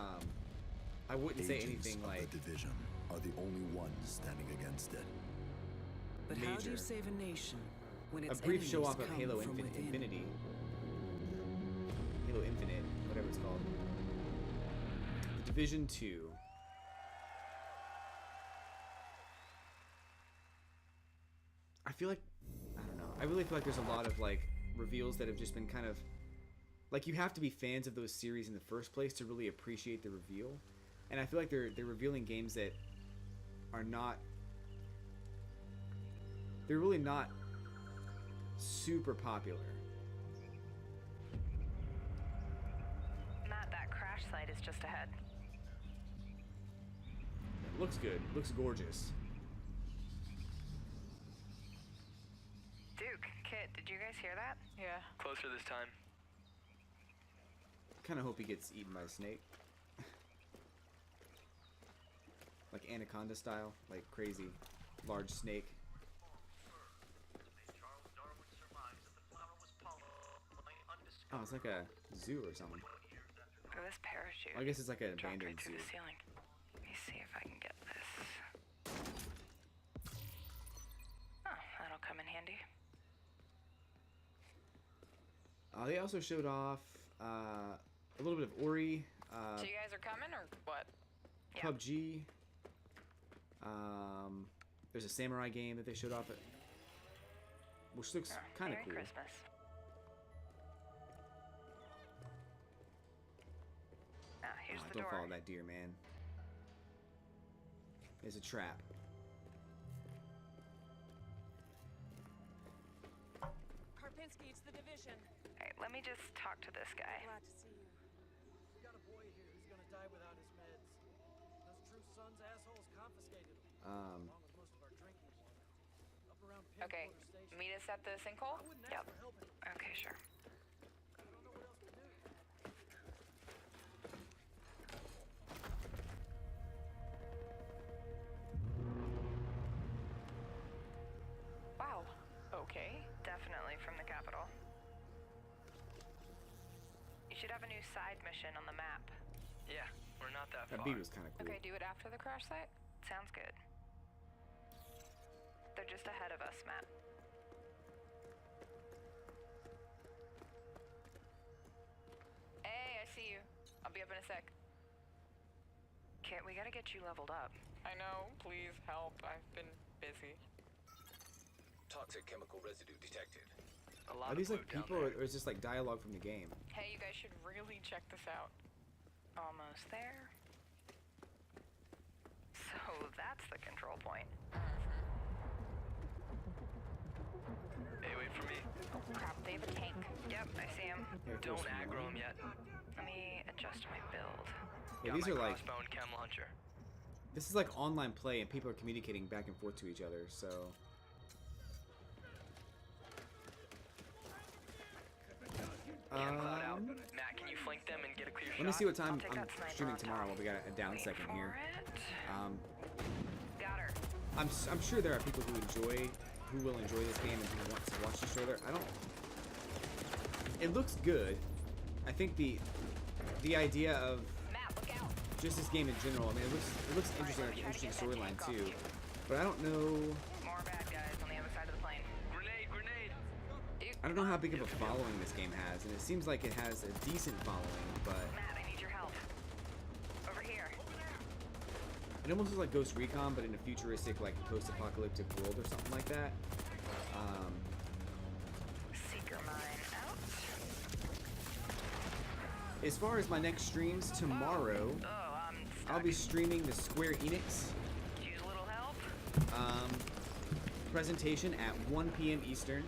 I wouldn't say Agents anything of like the division are the only ones standing against it. But how do major. you save a nation when its A brief show enemies off of come Halo from within? Infinity. Halo Infinite, whatever it's called. The Division 2. I feel like, I don't know. I really feel like there's a lot of like reveals that have just been kind of like, you have to be fans of those series in the first place to really appreciate the reveal. And I feel like they're revealing games that are not, they're really not super popular. Matt, that crash site is just ahead. It looks good. It looks gorgeous. Duke, Kit, did you guys hear that? Yeah. Closer this time. Kind of hope he gets eaten by a snake. Like Anaconda style. Like crazy large snake. Oh, it's like a zoo or something. Look at this parachute. I guess it's like an Dropped abandoned right zoo. through the ceiling. Let me see if I can get this. Oh, that'll come in handy. They also showed off a little bit of Ori, So you guys are coming or what? Yeah. PUBG. There's a samurai game that they showed off, which looks kind of Merry cool. Christmas. Ah, here's the Don't door. follow that deer, man. It's a trap. Karpinski, it's the division. Alright, let me just talk to this guy. Glad to see you. We got a boy here who's gonna die without his meds. Those True Sons assholes confiscated him. Along with most of our drinking water. Up around Okay, Pinwater Station. meet us at the sinkhole? I wouldn't Yep. ask for help anymore. Okay, sure. I don't know what else to do. Wow. Okay. Definitely from the capital. You should have a new side mission on the map. Yeah, we're not that That far. beat was kind of cool. Okay, do it after the crash site? Sounds good. They're just ahead of us, Matt. Hey, I see you. I'll be up in a sec. Kit, we gotta get you leveled up. I know. Please help. I've been busy. Toxic chemical residue detected. A lot Are these of like loot down people, there. or is this like dialogue from the game? Hey, you guys should really check this out. Almost there. So that's the control point. Hey, wait for me. Oh crap, they have a tank. Yep, I see him. Don't aggro him yet. Let me adjust my build. Yeah, Got these my are like, crossbow and chem launcher. this is like online play, and people are communicating back and forth to each other. So Cloud out. Matt, can you flank them and get a clear shot? let me see what time I'll take I'm that sniper streaming on tomorrow. top. Well, we got a down Wait second for here. it. Got her. I'm sure there are people who will enjoy this game and who want to watch the trailer. It looks good. I think the idea of just this game in general, I mean, it looks interesting, like an interesting storyline too. But I don't know. More bad guys on the other side of the plane. Grenade! I don't know how big of a following this game has, and it seems like it has a decent following, but Matt, I need your help. Over here. it almost looks like Ghost Recon, but in a futuristic, like post-apocalyptic world or something like that. Seeker mine out. As far as my next streams, tomorrow I'll be streaming the Square Enix Use a little help. presentation at 1 p.m. Eastern,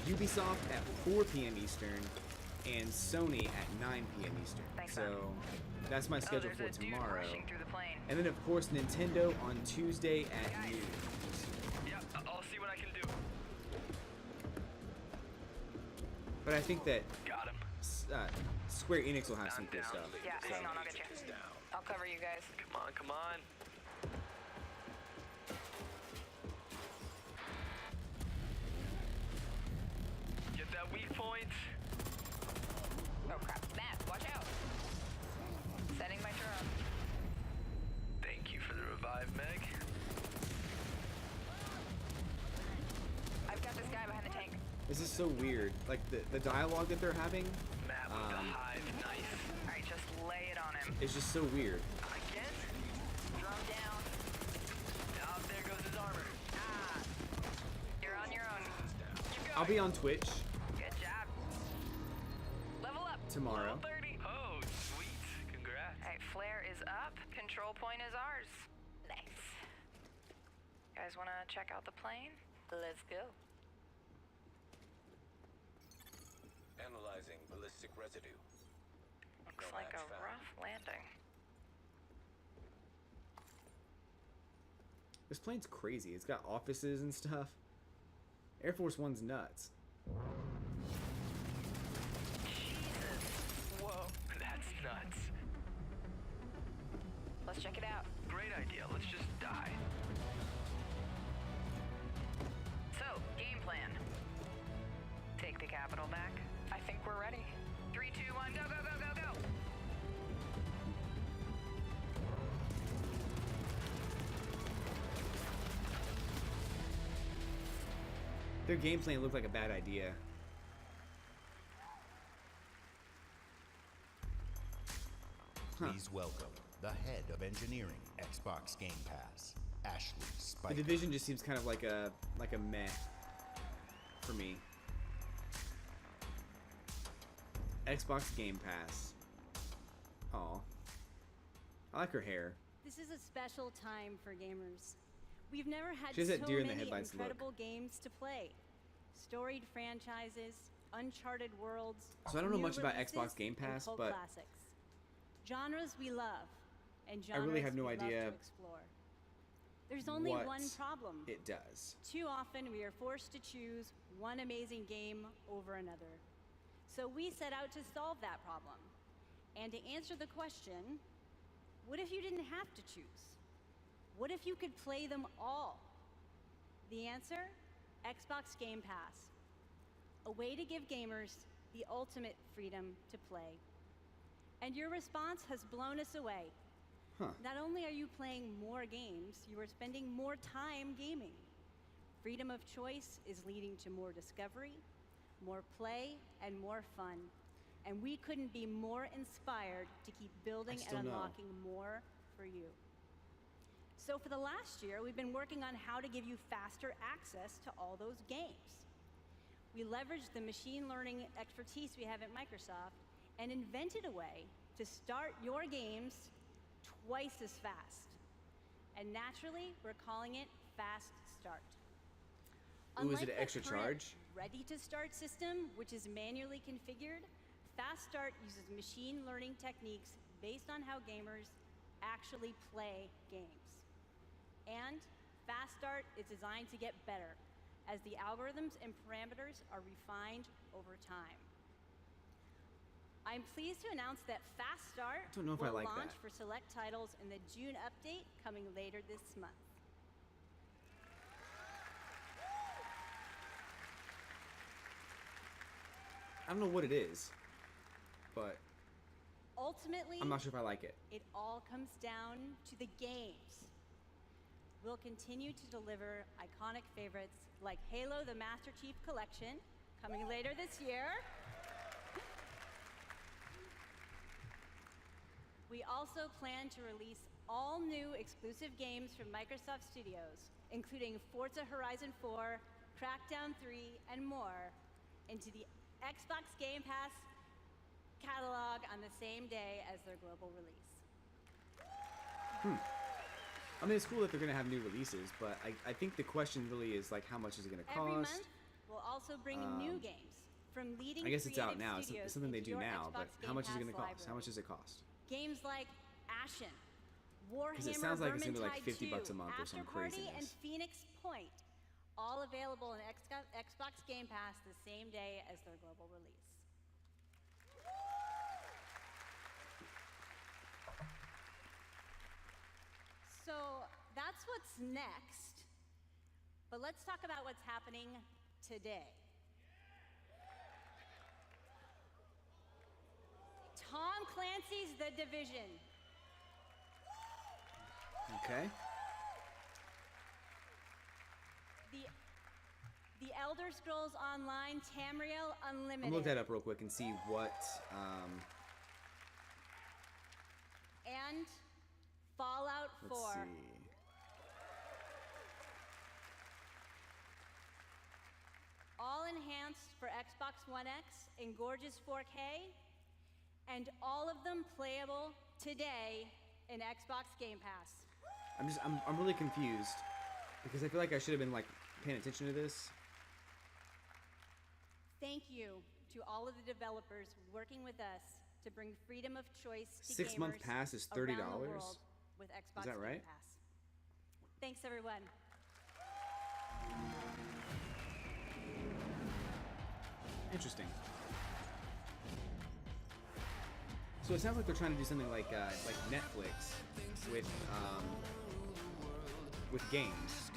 Ubisoft at 4 p.m. Eastern, and Sony at 9 p.m. Eastern. So that's my schedule for tomorrow. And then of course Nintendo on Tuesday at noon. Yeah, I'll see what I can do. But I think that Got him. Square Enix will have some cool stuff. Yeah, so. hang on, I'll get you. I'll cover you guys. Come on, come on. Get that weak point. Oh crap. Matt, watch out. Setting my drone. Thank you for the revive, Meg. I've got this guy behind the tank. This is so weird. Like the dialogue that they're having. Alright, just lay it on him. It's just so weird. Again? Drone down. Oh, there goes his armor. You're on your own. I'll be on Twitch Good job. Level up. tomorrow. 30. Oh, sweet. Congrats. Alright, flare is up. Control point is ours. Nice. Guys wanna check out the plane? Let's go. Analyzing ballistic residue. Looks like a rough landing. This plane's crazy. It's got offices and stuff. Air Force One's nuts. Jesus. Whoa, that's nuts. Let's check it out. Great idea. Let's just die. So, game plan. Take the capital back. I think we're ready. 3, 2, 1, go, go, go, go, go! Their game plan looked like a bad idea. Please welcome the head of engineering, Xbox Game Pass, Ashley The Spiker. Division just seems kind of like a meh for me. Xbox Game Pass. Aw. I like her hair. This is a special time for gamers. We've never had She has so that deer in the many headlights look. incredible games to play. Storied franchises, uncharted worlds. So I don't know new much about releases, Xbox Game and Pass, cult but classics. Genres we love, and I genres really have no we love idea to explore. There's only what one problem. it does. Too often we are forced to choose one amazing game over another. So we set out to solve that problem. And to answer the question, what if you didn't have to choose? What if you could play them all? The answer? Xbox Game Pass. A way to give gamers the ultimate freedom to play. And your response has blown us away. Not only are you playing more games, you are spending more time gaming. Freedom of choice is leading to more discovery, more play, and more fun. And we couldn't be more inspired to keep building still and know. unlocking more for you. So for the last year, we've been working on how to give you faster access to all those games. We leveraged the machine learning expertise we have at Microsoft and invented a way to start your games twice as fast. And naturally, we're calling it Fast Start. Ooh, is it Unlike an the extra current charge? Ready to Start system, which is manually configured, Fast Start uses machine learning techniques based on how gamers actually play games. And Fast Start is designed to get better as the algorithms and parameters are refined over time. I'm pleased to announce that Fast Start Don't know if I will like launch that. for select titles in the June update coming later this month. I don't know what it is, but Ultimately, I'm not sure if I like it. it all comes down to the games. We'll continue to deliver iconic favorites like Halo the Master Chief Collection, coming later this year. We also plan to release all new exclusive games from Microsoft Studios, including Forza Horizon 4, Crackdown 3, and more, into the Xbox Game Pass catalog on the same day as their global release. I mean, it's cool that they're going to have new releases, but I think the question really is, like, how much is it going to cost? Every month, we'll also bring new games from leading I guess it's out creative now. It's studios something they into do your now, but Xbox how much is it Game going to Pass cost? How much library. does it cost? Games like Ashen, Warhammer it sounds like it's gonna be like Vermintide 50 bucks a 2, month or After some Party, and craziness. Phoenix Point, all available in Xbox Game Pass the same day as their global release. So that's what's next, but let's talk about what's happening today. Tom Clancy's The Division. Okay. The Elder Scrolls Online Tamriel Unlimited. I'm gonna look that up real quick and see what. And Fallout 4. Let's see. All enhanced for Xbox One X in gorgeous 4K, and all of them playable today in Xbox Game Pass. I'm really confused because I feel like I should have been like paying attention to this. Thank you to all of the developers working with us to bring freedom of choice to 6 month gamers pass is around $30. the world with Xbox Is that right? Game Pass. Thanks, everyone. Interesting. So it sounds like they're trying to do something like Netflix with games.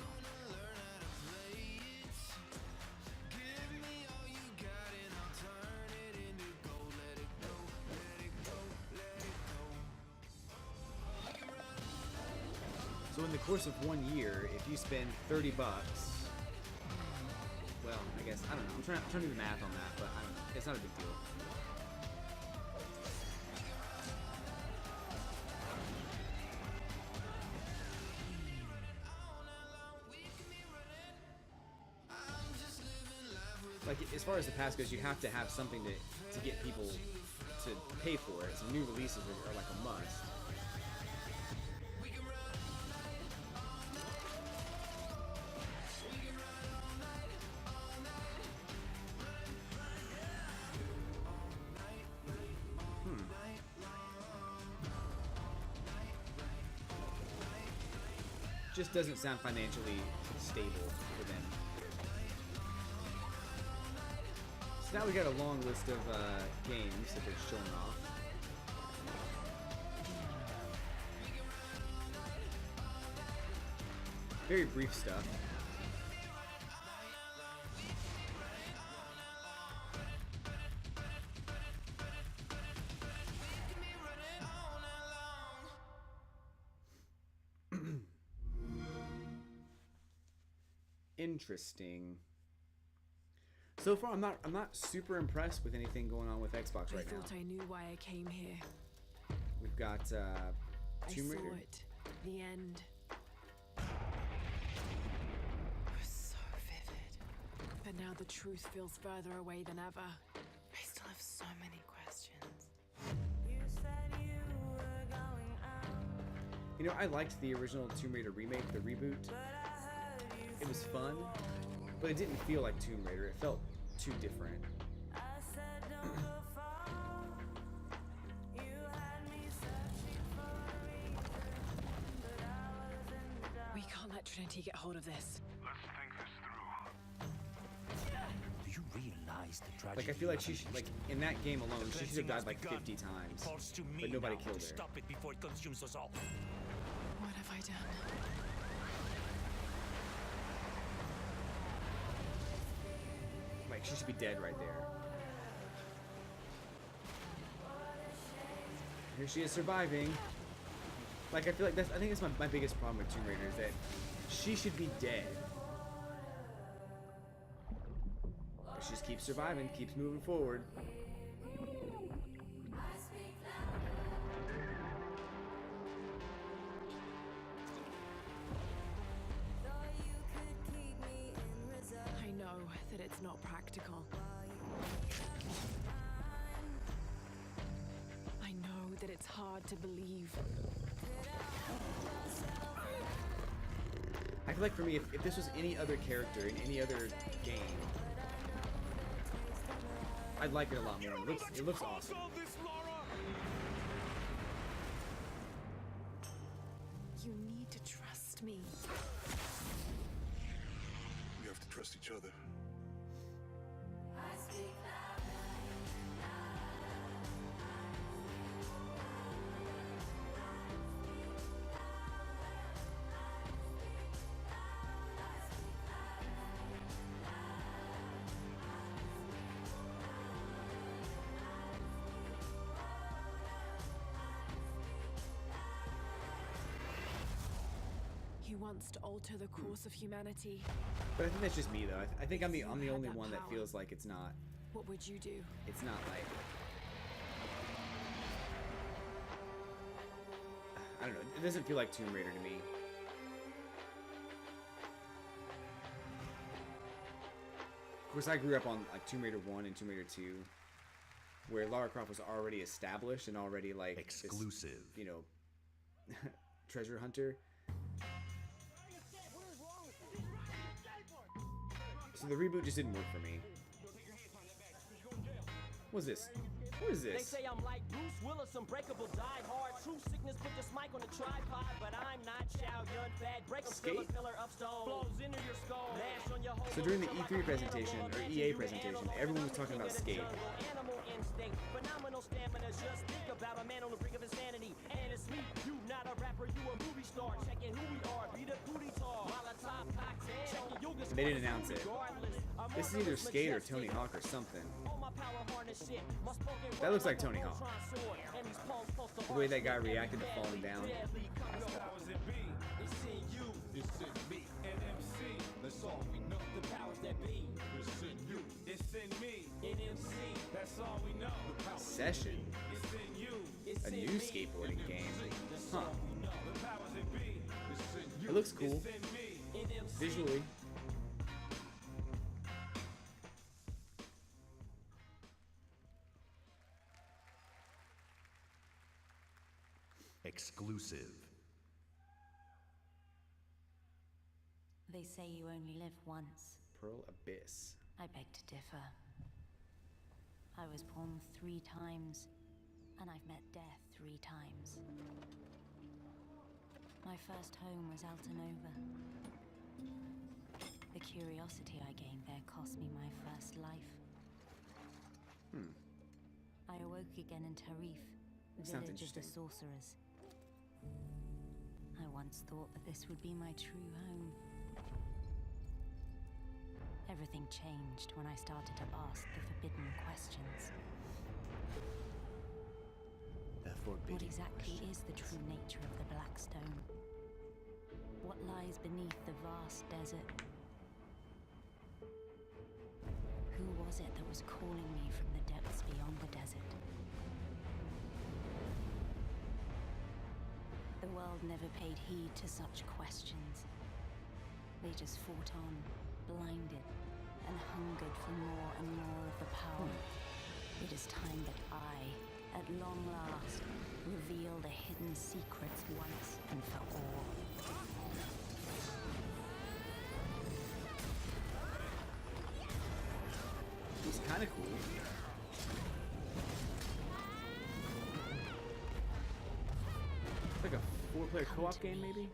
So in the course of 1 year, if you spend $30, well, I guess I don't know. I'm trying to do the math on that, but I don't know. It's not a big deal. Like, as far as the pass goes, you have to have something to get people to pay for it. So new releases are like a must. Just doesn't sound financially stable for them. So now we got a long list of games that they're showing off. Very brief stuff. Interesting. So far, I'm not super impressed with anything going on with Xbox right now. I thought I knew why I came here. We've got Tomb Raider. I saw it. The end. It was so vivid. But now the truth feels further away than ever. I still have so many questions. You said you were going out, You know, I liked the original Tomb Raider remake, the reboot. but I heard you It was fun, but it didn't feel like Tomb Raider. It felt too different. I said don't go far. You had me searching for a reason, but I was in the dark. We can't let Trinity get hold of this. Let's think this through. Do you realize minimize the tragedy. Like I feel like she should, like in that game alone, she should have died like 50 times, but nobody killed her. Stop it before it consumes us all. What have I done? Like she should be dead right there. Here she is surviving. Like I feel like I think that's my biggest problem with Tomb Raider is that she should be dead. But she just keeps surviving, keeps moving forward. I know that it's not practical. I know that it's hard to believe. I feel like for me, if this was any other character in any other game, I'd like it a lot more. It looks awesome. You need to trust me. We have to trust each other. He wants to alter the course of humanity. But I think that's just me though. I think I'm the only one that feels like it's not. What would you do? It's not like. I don't know. It doesn't feel like Tomb Raider to me. Of course, I grew up on like Tomb Raider 1 and Tomb Raider 2, where Lara Croft was already established and already like exclusive. This, you know, treasure hunter. So the reboot just didn't work for me. What's this? What is this? They say I'm like Bruce Willis, unbreakable, die hard. True sickness, put this mic on the tripod, but I'm not Chow Yun Fat. Break Skate? filler of stone. Flows into your skull. Mash on your whole So during the E3 presentation, or EA presentation, everyone was talking about Skate. Animal instinct, phenomenal stamina. Just think about a man on the brink of insanity. And it's me, you not a rapper, you a movie star. Checking who we are, be the booty tall. Molotov cocktail. Checking yoga. They didn't announce it. This is either Skate or Tony Hawk or something. That looks like Tony Hawk. The way that guy reacted to falling down. Session. A new skateboarding game. Huh. It looks cool. Visually. Exclusive. They say you only live once. Pearl Abyss. I beg to differ. I was born 3 times, and I've met death 3 times. My first home was Altanova. The curiosity I gained there cost me my first life. I awoke again in Tarif, village of the sorcerers. I once thought that this would be my true home. Everything changed when I started to ask the forbidden questions. What exactly is the true nature of the Black Stone? What lies beneath the vast desert? Who was it that was calling me from the depths beyond the desert? The world never paid heed to such questions. They just fought on, blinded, and hungered for more and more of the power. It is time that I, at long last, reveal the hidden secrets once and for all. It's kind of cool. It's like a 4-player co-op game, maybe?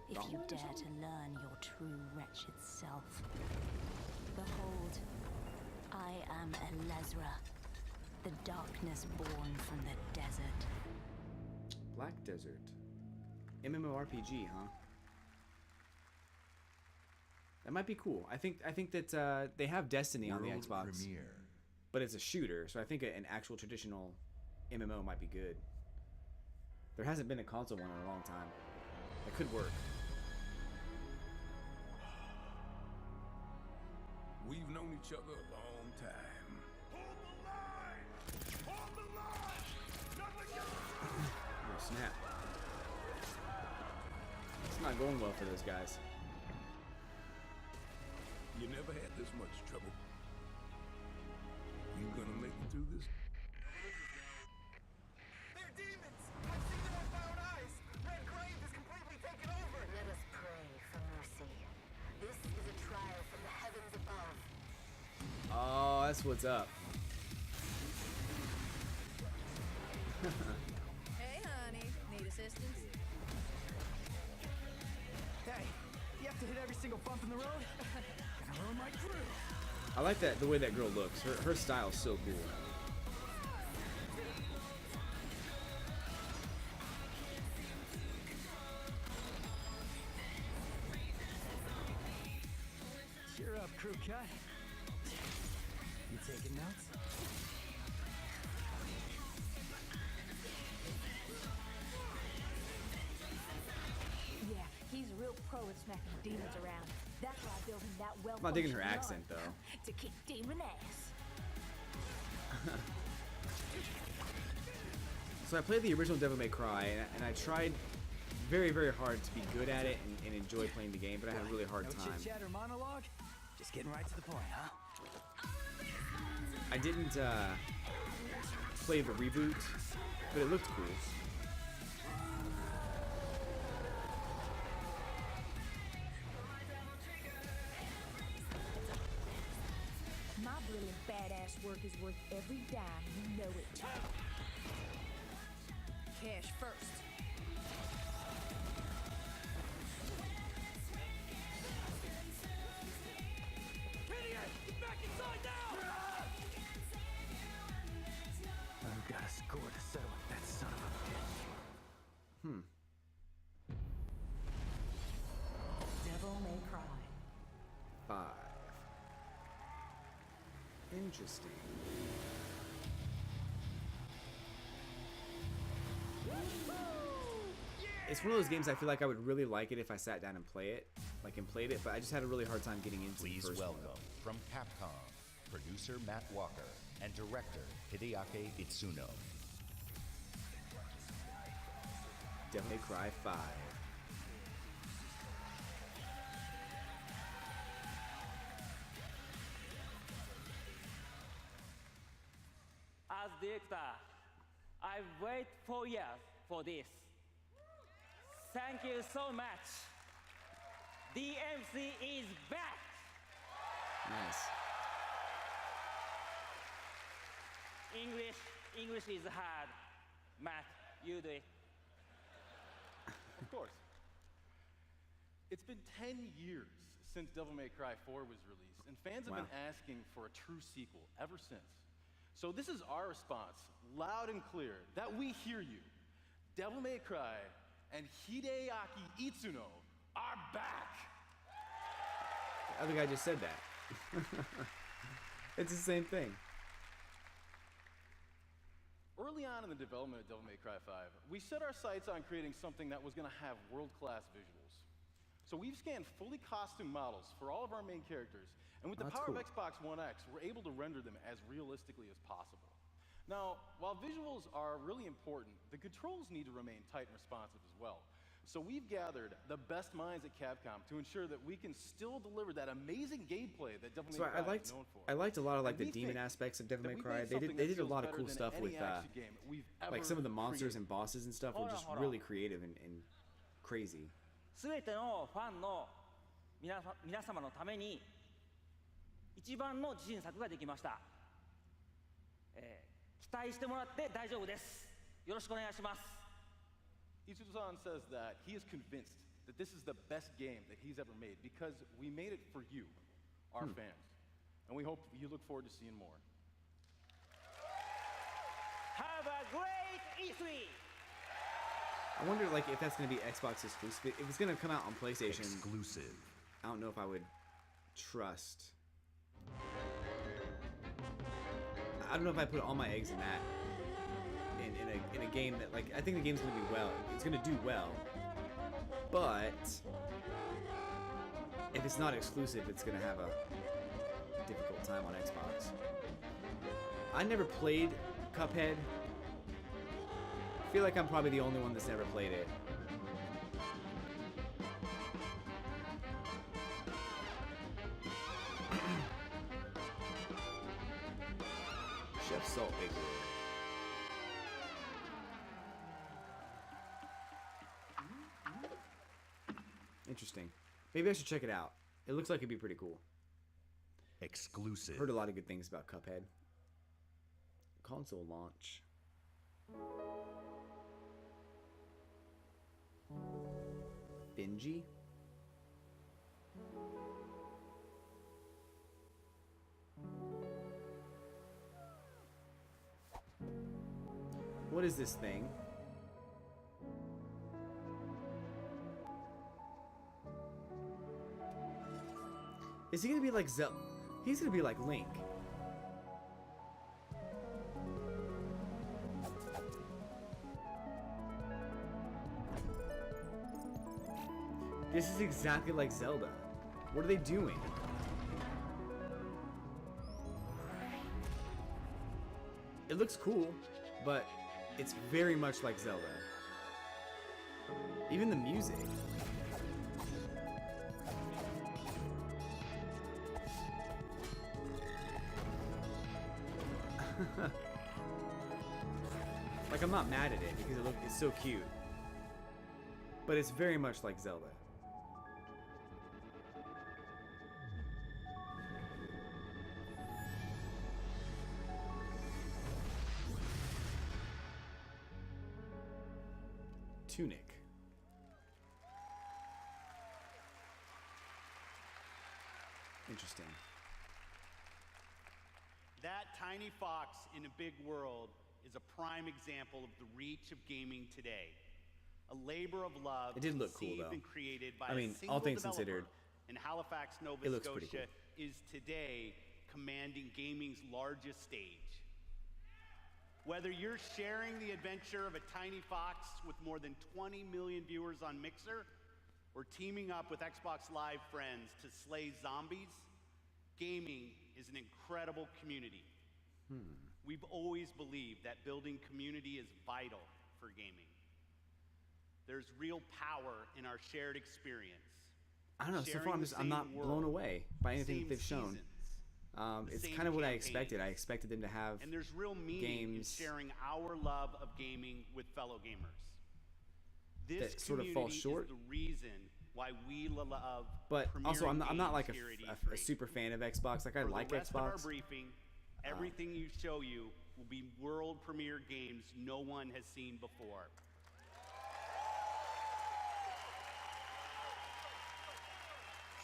If you dare to learn your true wretched self. Behold, I am Elezra, the darkness born from the desert. Black Desert. MMORPG, huh? That might be cool. I think that they have Destiny on the World Xbox, premiere. but it's a shooter, so I think an actual traditional MMO might be good. There hasn't been a console one in a long time. That could work. We've known each other a long time. Hold the line! Hold the line! Oh, snap. It's not going well for those guys. You never had this much trouble. You gonna make it through this? They're demons! I've seen them with my own eyes! Red Grave is completely taken over! Let us pray for mercy. This is a trial from the heavens above. Oh, that's what's up. Hey, honey. Need assistance? Hey, you have to hit every single bump in the road? Gonna ruin my crew. I like that the way that girl looks. Her style is so cool. Cheer up, crew cut. You taking notes? Yeah, he's a real pro at smacking demons around. That's why I built him that well. I'm not digging her accent though. To kick demon ass. So I played the original Devil May Cry, and I tried very, very hard to be good at it and enjoy playing the game, but I had a really hard time. No chit-chat or monologue? Just getting right to the point, huh? I didn't play the reboot, but it looked cool. My brilliant badass work is worth every dime. You know it. Cash first. Get back inside now! I've got a score to settle with that son of a bitch. Devil May Cry. 5. Interesting. It's one of those games I feel like I would really like it if I sat down and played it, but I just had a really hard time getting into Please the first welcome one. from Capcom, producer Matt Walker and director Hideaki Itsuno. Devil May Cry 5. As director, I wait 4 years for this. Thank you so much. DMC is back. Nice. English is hard. Matt, you do it. Of course. It's been 10 years since Devil May Cry 4 was released, and fans have been asking for a true sequel ever since. So this is our response, loud and clear, that we hear you. Devil May Cry and Hideaki Itsuno are back! The other guy just said that. It's the same thing. Early on in the development of Devil May Cry 5, we set our sights on creating something that was going to have world-class visuals. So we've scanned fully costumed models for all of our main characters, and with the power of Xbox One X, we're able to render them as realistically as possible. Now, while visuals are really important, the controls need to remain tight and responsive as well. So we've gathered the best minds at Capcom to ensure that we can still deliver that amazing gameplay that Devil May Cry is known for. I liked a lot of like the demon aspects of Devil May Cry. They did a lot of cool stuff with like some of the monsters and bosses and stuff were just really creative and crazy. すべてのファンの皆様のために一番の自信作ができました。期待してもらって大丈夫です。よろしくお願いします。Itsuno-san says that he is convinced that this is the best game that he's ever made because we made it for you, our fans. and we hope you look forward to seeing more. Have a great E3! I wonder, like, if that's going to be Xbox exclusive. If it's going to come out on PlayStation... Exclusive. I don't know if I would trust... I don't know if I put all my eggs in that. In a game that, like, I think the game's going to be well. It's going to do well. But... if it's not exclusive, it's going to have a difficult time on Xbox. I never played Cuphead. I feel like I'm probably the only one that's never played it. Chef Saltbaker. Interesting. Maybe I should check it out. It looks like it'd be pretty cool. Exclusive. Heard a lot of good things about Cuphead. Console launch. Benji? What is this thing? Is he gonna be like Zelda? He's gonna be like Link. This is exactly like Zelda. What are they doing? It looks cool, but it's very much like Zelda. Even the music. Like, I'm not mad at it because it's so cute. But it's very much like Zelda. Tunic. Interesting. That tiny fox in a big world is a prime example of the reach of gaming today. A labor of love It did look cool, conceived though. and created by I mean, a single all things developer considered, in Halifax, Nova it looks pretty Scotia is today commanding gaming's largest stage. Whether you're sharing the adventure of a tiny fox with more than 20 million viewers on Mixer, or teaming up with Xbox Live friends to slay zombies, gaming is an incredible community. We've always believed that building community is vital for gaming. There's real power in our shared experience. I don't know. So Sharing far, the I'm not same blown world, away by anything same that they've shown. the It's same kind of what I campaigns. expected. I expected them to have And there's real meaning games in sharing our love of gaming with fellow gamers. This that sort of fall community short. is the reason why we love But also, I'm premiering not like games here at a E3. super fan of Xbox. Like, I For like the rest of our Xbox. briefing, everything you show you will be world premiere games no one has seen before.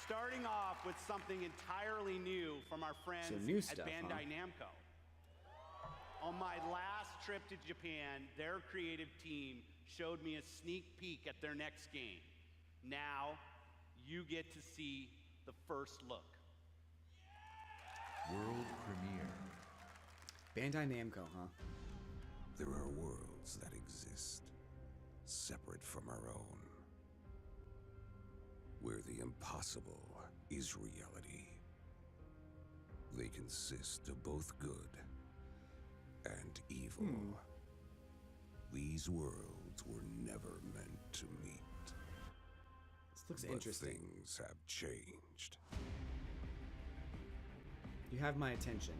Starting off with something entirely new from our friends new at stuff, Bandai huh? Namco. On my last trip to Japan, their creative team showed me a sneak peek at their next game. Now, you get to see the first look. World premiere. Bandai Namco, huh? There are worlds that exist, separate from our own, where the impossible is reality. They consist of both good and evil. These worlds were never meant to meet. This looks But interesting. things have changed. You have my attention.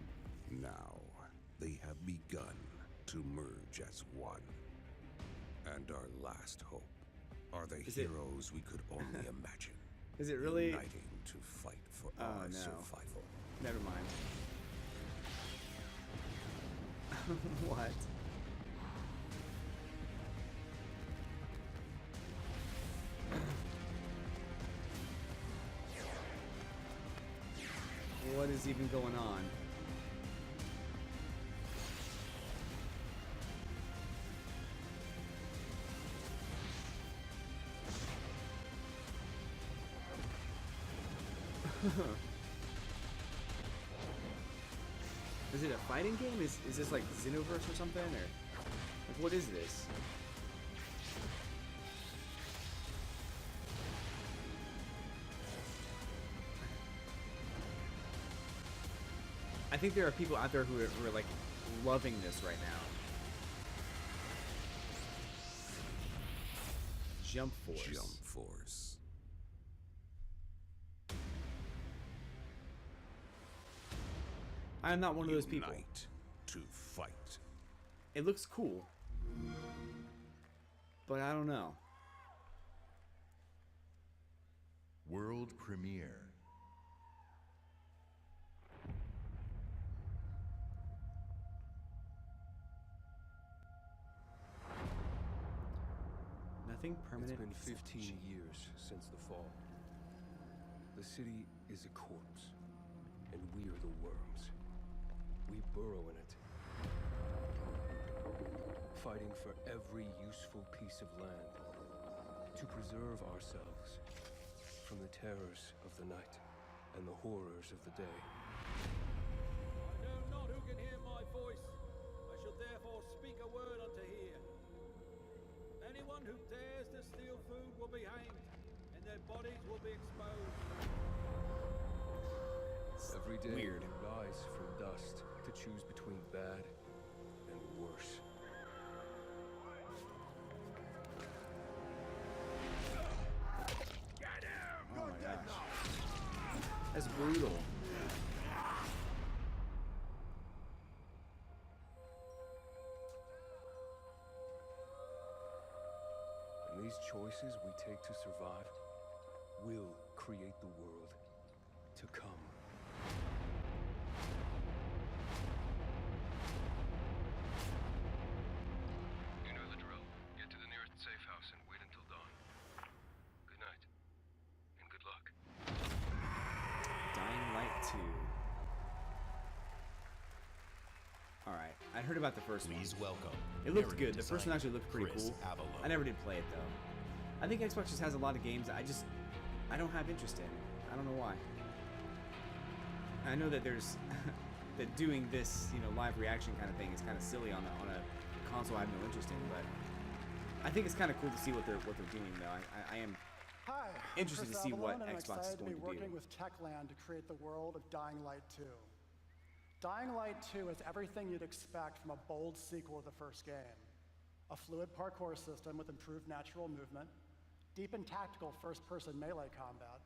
Now, they have begun to merge as one. And our last hope are the Is it- heroes we could only imagine. Is it really? Uniting to fight for Oh, our no. survival. Never mind. What? What is is even going on? Is it a fighting game? Is this like Xenoverse or something? Or like, what is this? I think there are people out there who are like loving this right now. Jump Force. Jump Force. I am not one of those people. Unite to fight. It looks cool, but I don't know. World premiere. Nothing permanent. It's been 15 years since the fall. The city is a corpse, and we are the worms. We burrow in it, fighting for every useful piece of land to preserve ourselves from the terrors of the night and the horrors of the day. I know not who can hear my voice. I shall therefore speak a word unto here. Anyone who dares to steal food will be hanged, and their bodies will be exposed. Every day weird. we rise from dust to choose between bad and worse. Oh my gosh. That's brutal. And these choices we take to survive will create the world to come. You know the drill. Get to the nearest safe house and wait until dawn. Good night. And good luck. Dying Light 2. Alright, I heard about the first one. Please welcome. It looked narrative good. The first one actually looked pretty Chris cool. Avalo. I never did play it though. I think Xbox just has a lot of games I don't have interest in. I don't know why. I know that there's that doing this, live reaction kind of thing is kind of silly on a console I have no interest in, but I think it's kind of cool to see what they're doing though. I am Hi, interested I'm to Chris see what Avalon, and I'm Xbox is excited to going be to working do. with Techland to create the world of Dying Light 2. Dying Light 2 is everything you'd expect from a bold sequel to the first game. A fluid parkour system with improved natural movement, deep and tactical first-person melee combat,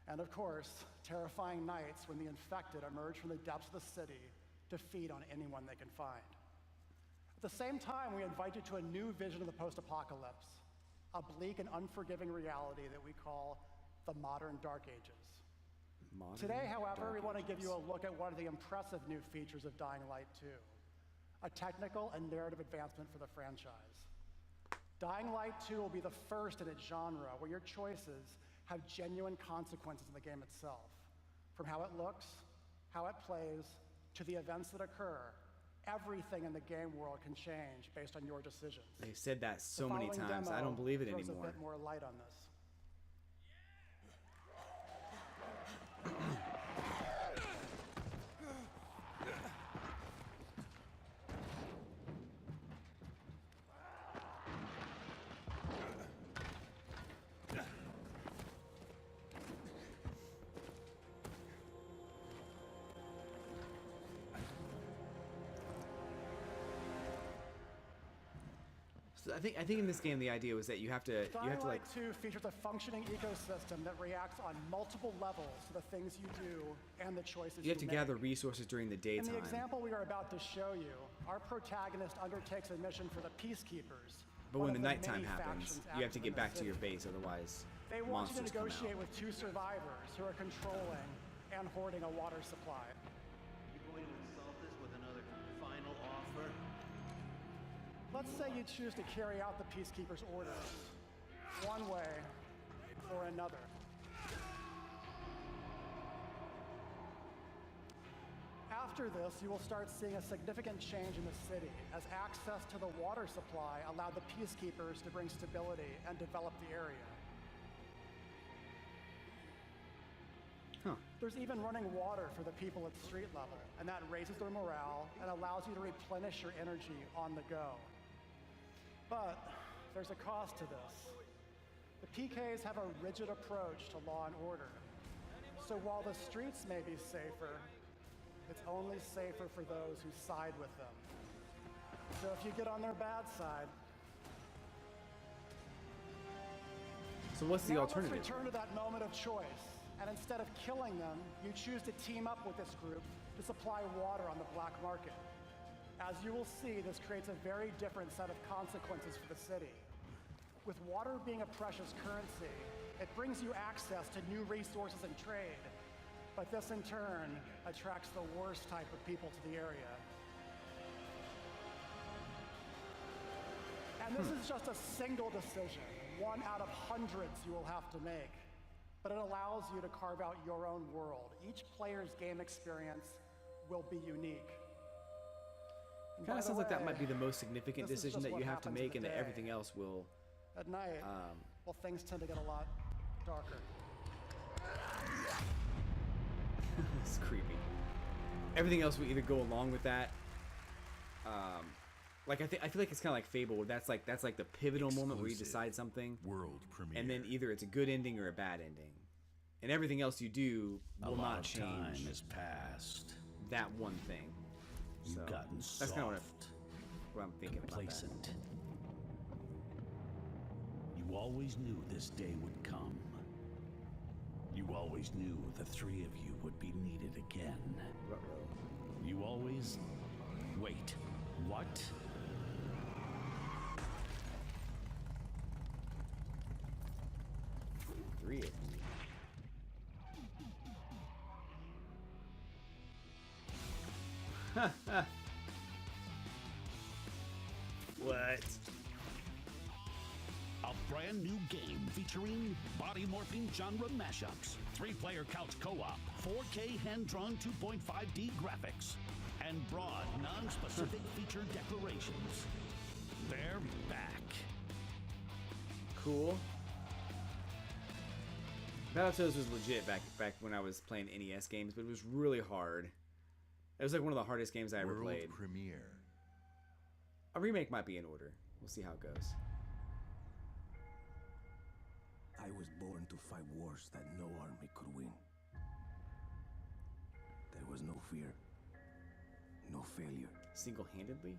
and of course, terrifying nights when the infected emerge from the depths of the city to feed on anyone they can find. At the same time, we invite you to a new vision of the post-apocalypse, a bleak and unforgiving reality that we call the modern Dark Ages. Today, however, we want to give you a look at one of the impressive new features of Dying Light 2, a technical and narrative advancement for the franchise. Dying Light 2 will be the first in its genre where your choices have genuine consequences in the game itself. From how it looks, how it plays, to the events that occur, everything in the game world can change based on your decisions. They've said that so The many following times. I demo don't believe it throws anymore. a bit more light on this. So I think in this game the idea was that you have to Dying like Light 2 features a functioning ecosystem that reacts on multiple levels to the things you do and the choices you have to make. gather resources during the In daytime. the example we are about to show you, our protagonist undertakes a mission for the Peacekeepers. But one when the of nighttime many happens, factions you have to active in get the back to city. your base, otherwise They want you to monsters come negotiate out. with two survivors who are controlling and hoarding a water supply. You going to insult us with another final offer? Let's say you choose to carry out the Peacekeepers' orders, one way or another. After this, you will start seeing a significant change in the city as access to the water supply allowed the peacekeepers to bring stability and develop the area. There's even running water for the people at street level, and that raises their morale and allows you to replenish your energy on the go. But there's a cost to this. The PKs have a rigid approach to law and order. So while the streets may be safer, it's only safer for those who side with them. So if you get on their bad side... So what's the alternative? Let's return to that moment of choice. And instead of killing them, you choose to team up with this group to supply water on the black market. As you will see, this creates a very different set of consequences for the city. With water being a precious currency, it brings you access to new resources and trade, but this in turn attracts the worst type of people to the area. And this is just a single decision, one out of hundreds you will have to make. But it allows you to carve out your own world. Each player's game experience will be unique. It kind of sounds like that might be the most significant decision that you have to make, and that everything else will... At night, well, things tend to get a lot darker. It's creepy. Everything else will either go along with that. Like I feel like it's kind of like Fable, where that's like the pivotal moment where you decide something, world premiere, and then either it's a good ending or a bad ending, and everything else you do will not change. A lot of time has passed. That one thing. You've gotten that's soft, kind of what I'm thinking complacent. about that. You always knew this day would come. You always knew the three of you would be needed again. You always... Wait, what? Three of you. What? A brand new game featuring body morphing genre mashups, 3-player couch co-op, 4K hand-drawn 2.5D graphics, and broad, non-specific feature declarations. They're back. Cool. Battletoads was legit back when I was playing NES games, but it was really hard. It was like one of the hardest games I ever played. Premiere. A remake might be in order. We'll see how it goes. I was born to fight wars that no army could win. There was no fear, no failure. Single-handedly?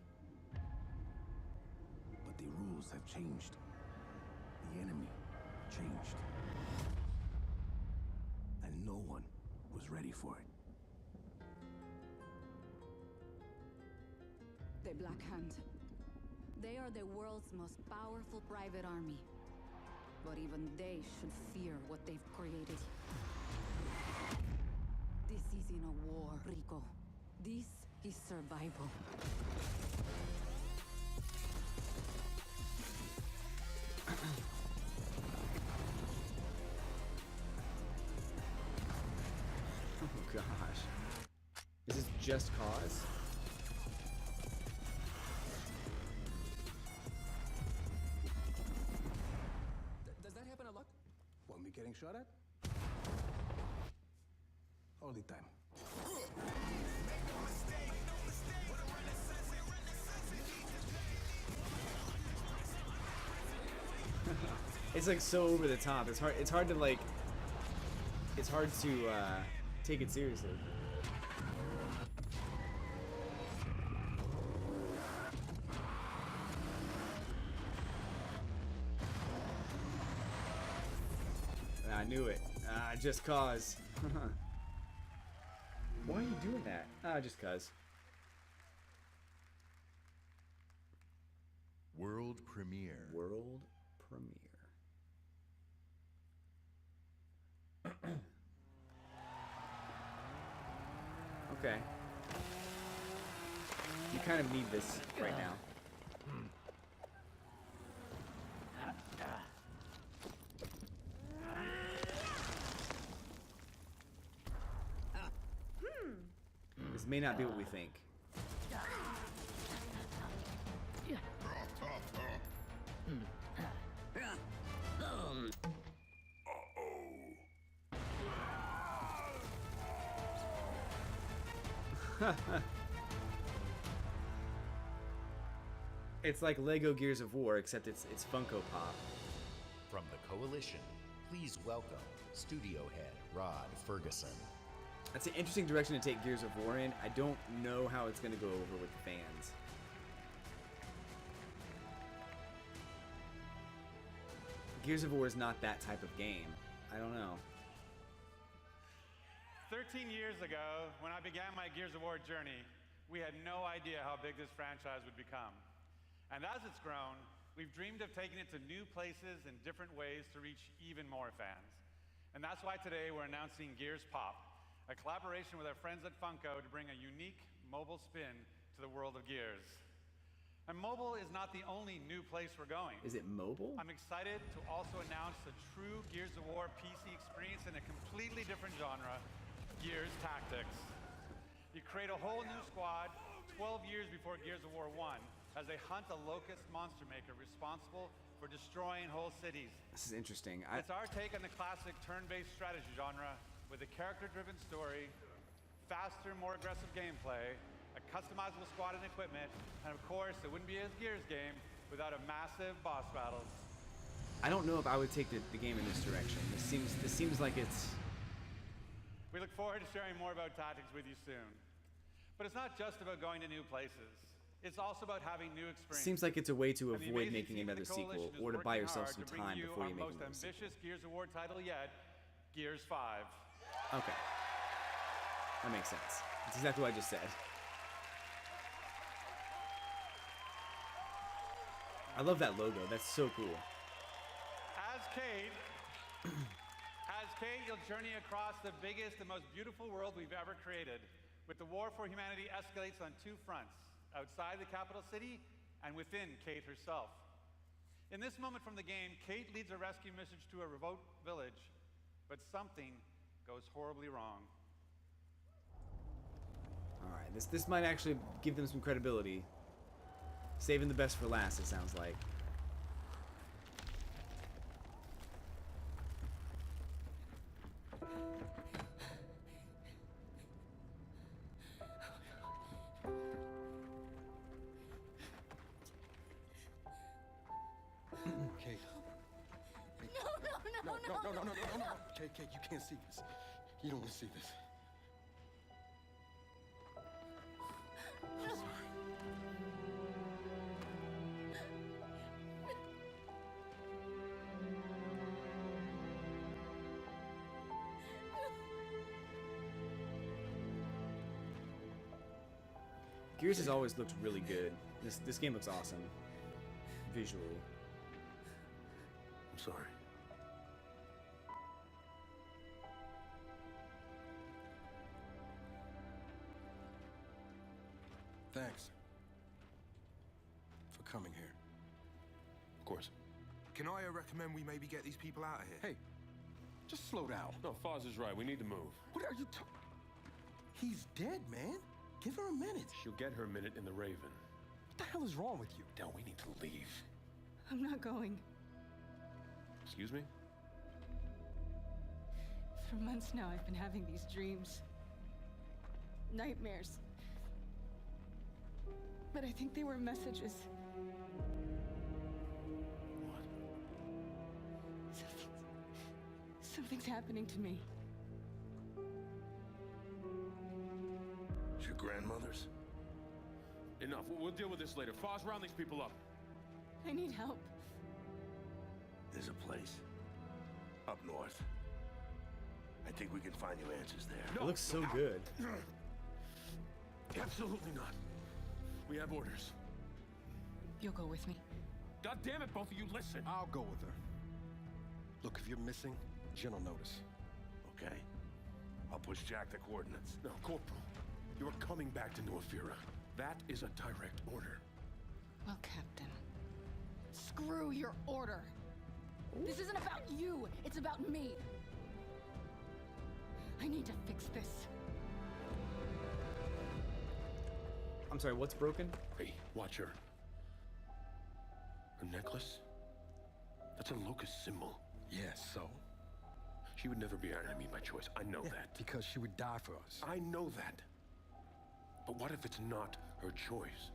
But the rules have changed. The enemy changed. And no one was ready for it. The Black Hand. They are the world's most powerful private army. But even they should fear what they've created. This isn't a war, Rico. This is survival. Oh gosh. Is this just cause? Does that happen a lot? Want me getting shot at? All the time. It's like so over the top. It's hard to like. It's hard to take it seriously. I knew it. Just cause. Why are you doing that? Just cause. World premiere. World premiere. Okay. You kind of need this right now. This may not be what we think. It's like Lego Gears of War, except it's Funko Pop. From the Coalition, please welcome Studio Head Rod Ferguson. That's an interesting direction to take Gears of War in. I don't know how it's going to go over with the fans. Gears of War is not that type of game. I don't know. 13 years ago, when I began my Gears of War journey, we had no idea how big this franchise would become. And as it's grown, we've dreamed of taking it to new places in different ways to reach even more fans. And that's why today we're announcing Gears Pop, a collaboration with our friends at Funko to bring a unique mobile spin to the world of Gears. And mobile is not the only new place we're going. Is it mobile? I'm excited to also announce the true Gears of War PC experience in a completely different genre, Gears Tactics. You create a whole new squad 12 years before Gears of War 1 as they hunt a locust monster maker responsible for destroying whole cities. This is interesting. It's our take on the classic turn-based strategy genre with a character-driven story, faster, more aggressive gameplay, a customizable squad and equipment, and of course, it wouldn't be a Gears game without a massive boss battle. I don't know if I would take the game in this direction. This seems like it's... We look forward to sharing more about Tactics with you soon. But it's not just about going to new places. It's also about having new experience. Seems like it's a way to avoid making another sequel, or to buy yourself some time before you make our most ambitious Gears of War title yet, Gears 5. Okay. That makes sense. That's exactly what I just said. I love that logo. That's so cool. As Kate, you'll journey across the biggest and most beautiful world we've ever created. With the war for humanity escalates on two fronts, outside the capital city and within Kate herself. In this moment from the game, Kate leads a rescue mission to a remote village, but something goes horribly wrong. All right, this might actually give them some credibility. Saving the best for last, it sounds like. Kate. No. Kate, you can't see this. You don't want to see this. I'm sorry. Gears has always looked really good. This game looks awesome. Visually. I'm sorry. Thanks for coming here. Of course. Can I recommend we maybe get these people out of here? Hey, just slow down. No, Foz is right. We need to move. What are you He's dead, man. Give her a minute. She'll get her minute in the Raven. What the hell is wrong with you? Del, we need to leave. I'm not going. Excuse me? For months now, I've been having these dreams. Nightmares. But I think they were messages. What? Something's happening to me. It's your grandmother's? Enough. We'll deal with this later. Foz, round these people up. I need help. There's a place up north. I think we can find you answers there. It looks so good. Absolutely not. We have orders. You'll go with me. God damn it, both of you, listen. I'll go with her. Look, if you're missing, Jen will notice. Okay. I'll push Jack the coordinates. No, Corporal. You are coming back to New Afira. That is a direct order. Well, Captain, screw your order. This isn't about you. It's about me. I need to fix this. I'm sorry, what's broken? Hey, watch her. A necklace? That's a locust symbol. Yes, so? She would never be our enemy by choice. I know that. Because she would die for us. I know that. But what if it's not her choice?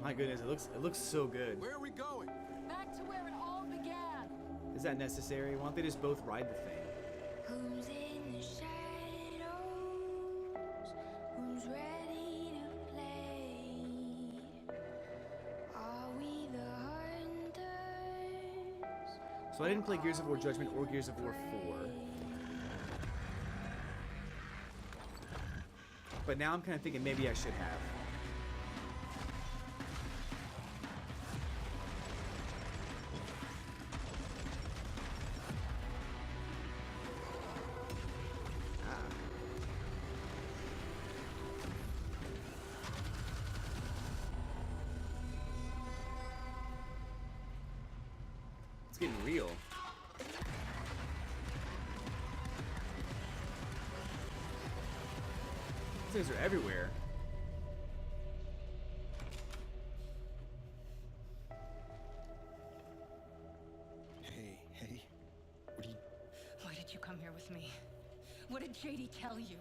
My goodness, it looks so good. Where are we going? Back to where it all began. Is that necessary? Why don't they just both ride the thing? Who's in the shadows? Who's ready to play? Are we the hunters? So I didn't play Gears of War Judgment or Gears of War 4. But now I'm kind of thinking maybe I should have. It's getting real. These things are everywhere. Hey, what do you... Why did you come here with me? What did JD tell you?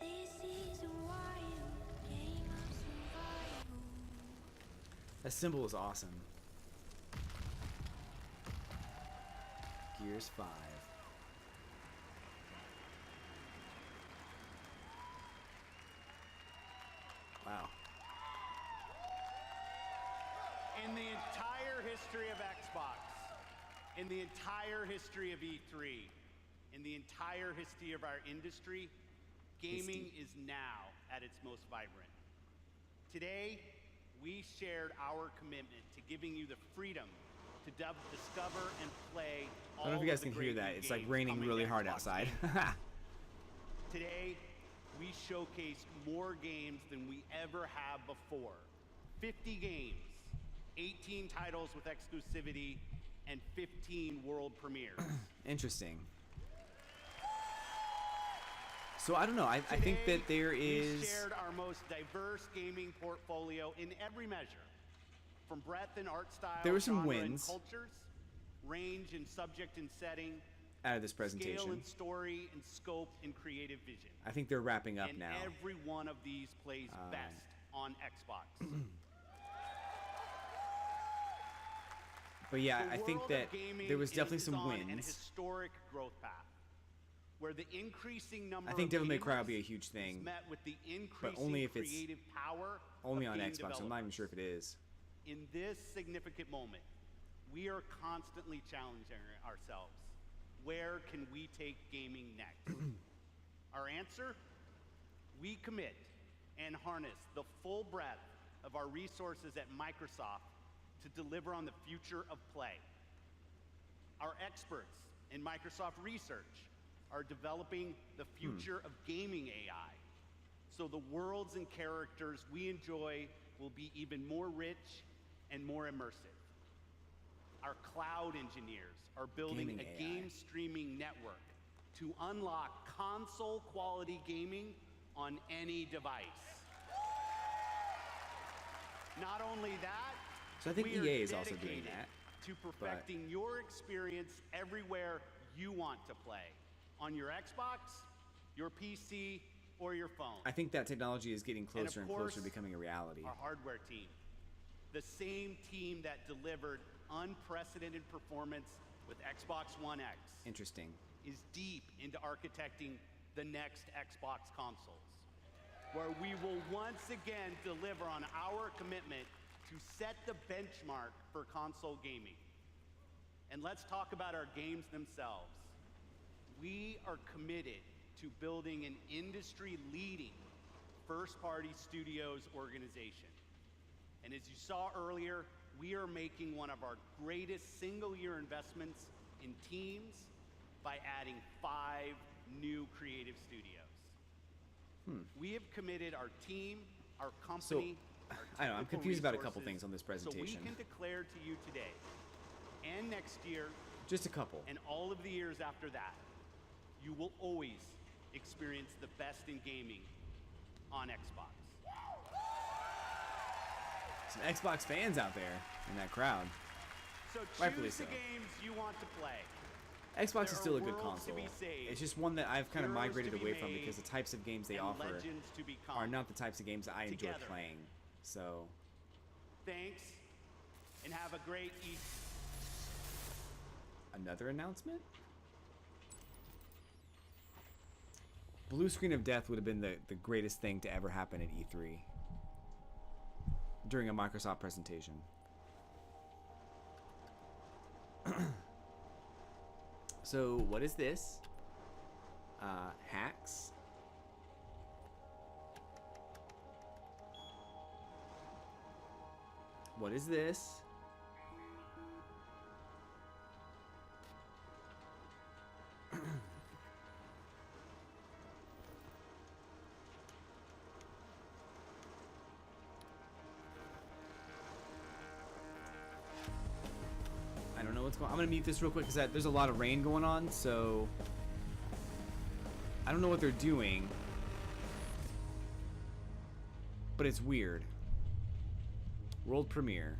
This is a wild game of survival. That symbol is awesome. Gears 5. Wow. In the entire history of Xbox, in the entire history of E3, in the entire history of our industry, gaming is now at its most vibrant. Today, we shared our commitment to giving you the freedom to discover and play all I don't know if you guys of the can hear great that. new It's like games raining coming really to hard Xbox outside. Game Pass. Today, we showcased more games than we ever have before. 50 games, 18 titles with exclusivity, and 15 world premieres. Interesting. So I don't know. I think that there is. We shared our most diverse gaming portfolio in every measure, from breadth and art style, There were some genre wins. and cultures, range and subject and setting, Out of this scale presentation. and story and scope and creative vision. I think they're wrapping up And now. every one of these plays best on Xbox. But yeah, The I think world that of gaming there was definitely is some on an wins. historic growth path, where the increasing number I think of Devil May Cry will gamers be a huge is thing, met with the but increasing only if it's creative power only of on game Xbox. I'm not even developers. sure if it is. In this significant moment, we are constantly challenging ourselves. Where can we take gaming next? Our answer? We commit and harness the full breadth of our resources at Microsoft to deliver on the future of play. Our experts in Microsoft Research are developing the future of gaming AI. So the worlds and characters we enjoy will be even more rich and more immersive. Our cloud engineers are building Gaming a AI. game streaming network to unlock console quality gaming on any device. Not only that, So I think we are EA is also doing dedicated that, to perfecting your experience everywhere you want to play, on your Xbox, your PC, or your phone. I think that technology is getting closer and, course, closer to becoming a reality. Our hardware team, the same team that delivered unprecedented performance with Xbox One X, Interesting. is deep into architecting the next Xbox consoles, where we will once again deliver on our commitment to set the benchmark for console gaming. And let's talk about our games themselves. We are committed to building an industry-leading first-party studios organization. And as you saw earlier, we are making one of our greatest single-year investments in teams by adding 5 new creative studios. We have committed our team, our company, I don't know, I'm technical confused about a couple resources, things on this presentation. So we can declare to you today and next year Just a couple. and all of the years after that, you will always experience the best in gaming on Xbox. Some Xbox fans out there in that crowd. So Rightfully choose the so. games you want to play. Xbox There is still are a good worlds to console. be saved, It's just one that I've kind of heroes migrated to be away from made, because the types of games they and offer legends to become. are not the types of games that I enjoy Together. playing. So, Thanks, and have a great E. another announcement? Blue screen of death would have been the greatest thing to ever happen at E3 during a Microsoft presentation. So, what is this? Hacks. What is this? I don't know what's going on. I'm gonna mute this real quick because there's a lot of rain going on, so I don't know what they're doing, but it's weird. World premiere.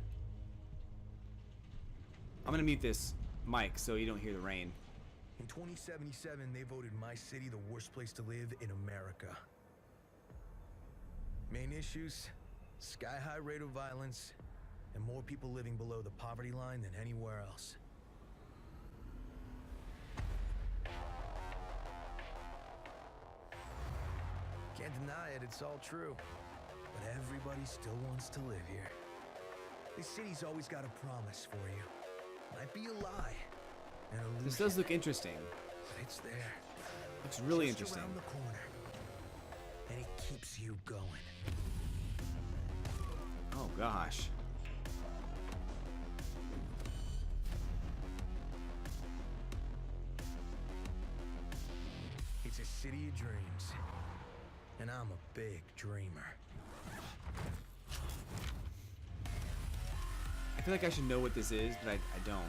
I'm gonna mute this mic so you don't hear the rain. In 2077, they voted my city the worst place to live in America. Main issues: sky-high rate of violence, and more people living below the poverty line than anywhere else. Can't deny it, it's all true. But everybody still wants to live here. This city's always got a promise for you. Might be a lie, an illusion. This does look interesting. But it's there. Looks really Just interesting. around the corner. And it keeps you going. Oh gosh. It's a city of dreams. And I'm a big dreamer. I feel like I should know what this is, but I don't.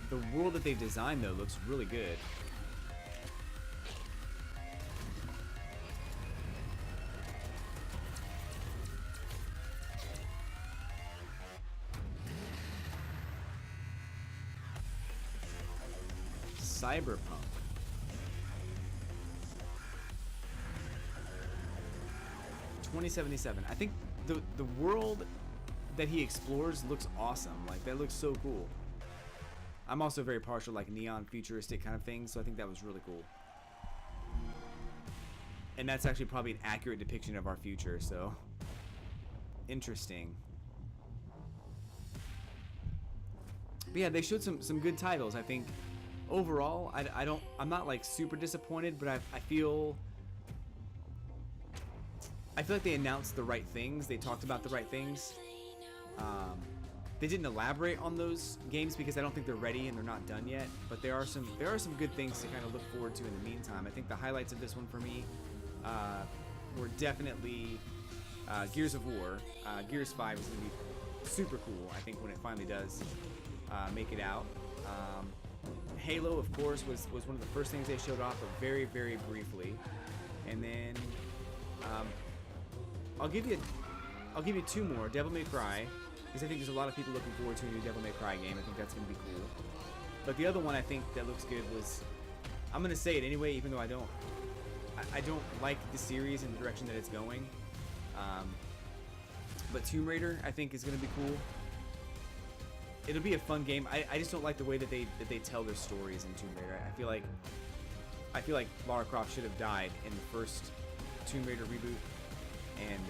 The world that they've designed, though, looks really good. Cyberpunk. $2077. I think the world that he explores looks awesome. Like, that looks so cool. I'm also very partial, like, neon futuristic kind of things, so I think that was really cool. And that's actually probably an accurate depiction of our future, so interesting. But yeah, they showed some good titles. I think overall, I'm not like super disappointed, but I feel like they announced the right things. They talked about the right things. They didn't elaborate on those games because I don't think they're ready and they're not done yet. But there are some good things to kind of look forward to in the meantime. I think the highlights of this one for me were definitely Gears of War. Gears 5 is going to be super cool, I think, when it finally does make it out. Halo, of course, was one of the first things they showed off, but very, very briefly. And then I'll give you two more. Devil May Cry, because I think there's a lot of people looking forward to a new Devil May Cry game. I think that's going to be cool. But the other one I think that looks good was, I'm going to say it anyway, even though I don't like the series and the direction that it's going. But Tomb Raider, I think, is going to be cool. It'll be a fun game. I just don't like the way that they tell their stories in Tomb Raider. I feel like Lara Croft should have died in the first Tomb Raider reboot, and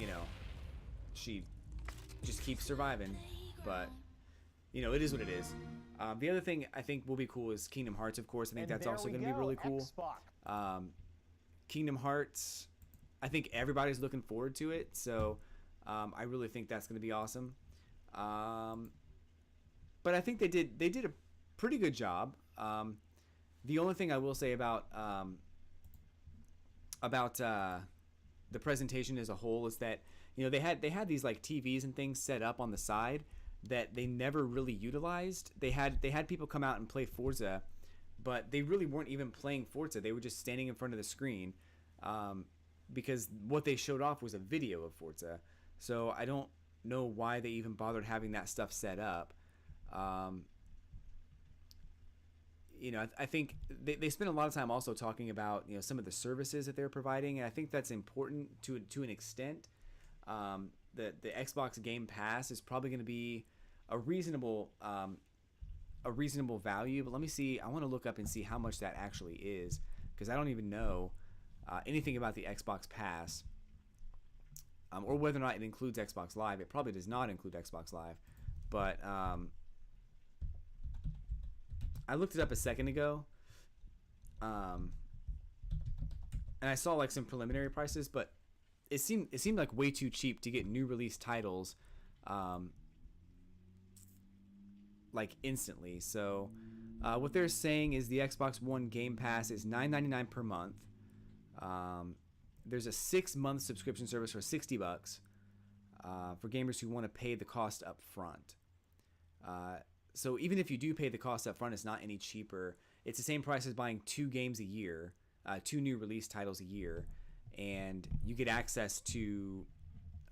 you know, she just keeps surviving. But you know, it is what it is. The other thing I think will be cool is Kingdom Hearts, of course. I think that's also going to be really cool. Kingdom Hearts, I think everybody's looking forward to it, so I really think that's going to be awesome. But I think they did a pretty good job. The only thing I will say about the presentation as a whole is that, you know, they had these like TVs and things set up on the side that they never really utilized. They had people come out and play Forza, but they really weren't even playing Forza. They were just standing in front of the screen, because what they showed off was a video of Forza. So I don't know why they even bothered having that stuff set up. You know, I think they spend a lot of time also talking about, you know, some of the services that they're providing, and I think that's important to an extent. The Xbox Game Pass is probably going to be a reasonable value, but let me see. I want to look up and see how much that actually is, because I don't even know anything about the Xbox Pass, or whether or not it includes Xbox Live. It probably does not include Xbox Live, but I looked it up a second ago, and I saw like some preliminary prices, but it seemed like way too cheap to get new release titles, like instantly. So what they're saying is the Xbox One Game Pass is $9.99 per month. There's a 6-month subscription service for $60 for gamers who want to pay the cost up front. So even if you do pay the cost up front, it's not any cheaper. It's the same price as buying 2 games a year, 2 new release titles a year, and you get access to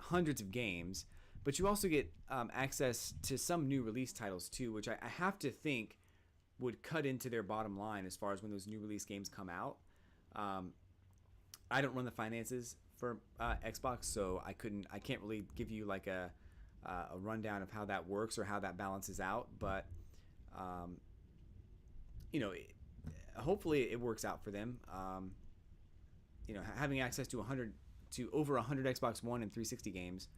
hundreds of games, but you also get access to some new release titles too, which I have to think would cut into their bottom line as far as when those new release games come out. I don't run the finances for Xbox, so I can't really give you like a rundown of how that works or how that balances out, but you know, hopefully it works out for them. You know, having access to over 100 Xbox One and 360 games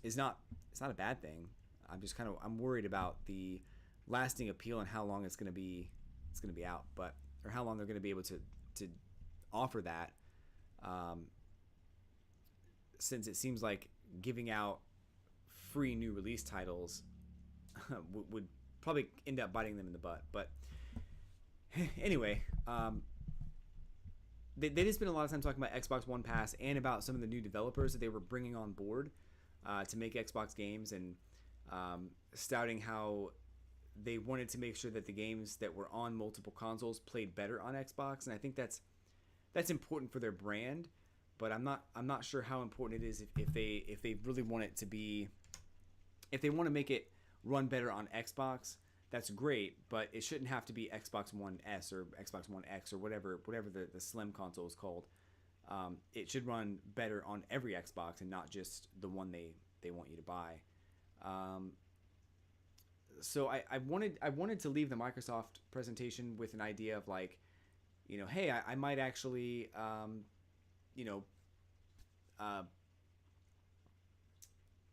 it's not a bad thing. I'm worried about the lasting appeal and how long it's going to be out, but or how long they're going to be able to offer that, since it seems like giving out free new release titles would probably end up biting them in the butt. But anyway, they did spend a lot of time talking about Xbox One Pass and about some of the new developers that they were bringing on board to make Xbox games, and stouting how they wanted to make sure that the games that were on multiple consoles played better on Xbox, and I think that's important for their brand. But I'm not sure how important it is if they really want it to be, if they want to make it run better on Xbox. That's great, but it shouldn't have to be Xbox One S or Xbox One X or whatever the slim console is called. It should run better on every Xbox and not just the one they want you to buy. So I wanted to leave the Microsoft presentation with an idea of like, you know, hey, I might actually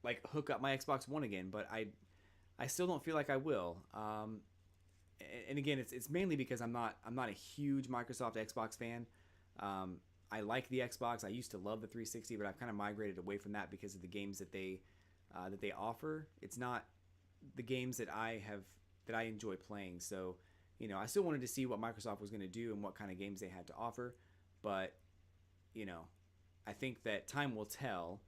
like hook up my Xbox One again, but I still don't feel like I will. And again, it's mainly because I'm not a huge Microsoft Xbox fan. I like the Xbox. I used to love the 360, but I've kind of migrated away from that because of the games that they offer. It's not the games that I enjoy playing. So, you know, I still wanted to see what Microsoft was going to do and what kind of games they had to offer. But, you know, I think that time will tell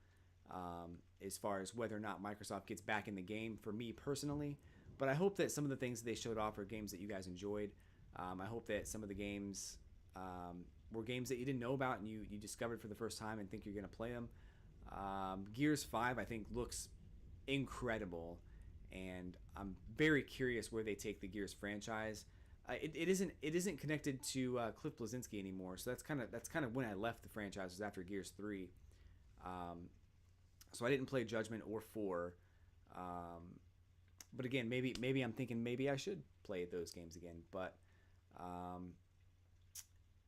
as far as whether or not Microsoft gets back in the game for me personally. But I hope that some of the things that they showed off are games that you guys enjoyed. I hope that some of the games were games that you didn't know about and you discovered for the first time and think you're going to play them. Gears 5, I think, looks incredible, and I'm very curious where they take the Gears franchise. It isn't connected to Cliff Bleszinski anymore, so that's kind of when I left the franchise, was after Gears 3. So I didn't play Judgment or 4. But again, maybe I'm thinking maybe I should play those games again. But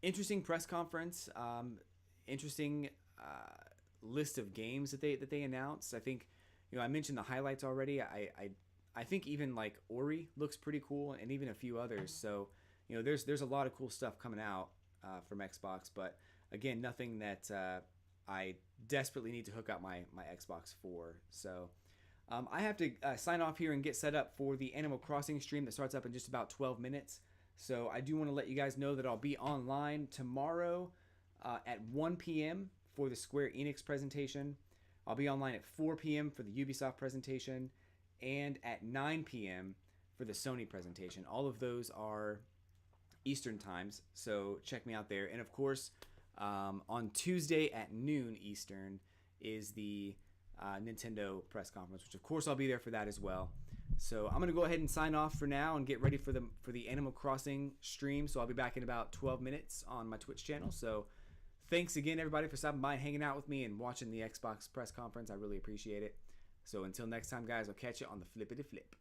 interesting press conference, interesting list of games that they announced. I think, you know, I mentioned the highlights already. I think even like Ori looks pretty cool, and even a few others. So, you know, there's a lot of cool stuff coming out from Xbox. But again, nothing that I desperately need to hook up my Xbox for. So I have to sign off here and get set up for the Animal Crossing stream that starts up in just about 12 minutes. So I do want to let you guys know that I'll be online tomorrow at 1 p.m. for the Square Enix presentation. I'll be online at 4 p.m. for the Ubisoft presentation and at 9 p.m. for the Sony presentation. All of those are Eastern times, so check me out there. And of course, on Tuesday at noon Eastern is the Nintendo press conference, which of course I'll be there for that as well. So I'm gonna go ahead and sign off for now and get ready for the Animal Crossing stream. So I'll be back in about 12 minutes on my Twitch channel. So thanks again, everybody, for stopping by and hanging out with me and watching the Xbox press conference. I really appreciate it. So until next time, guys, I'll catch you on the flippity flip.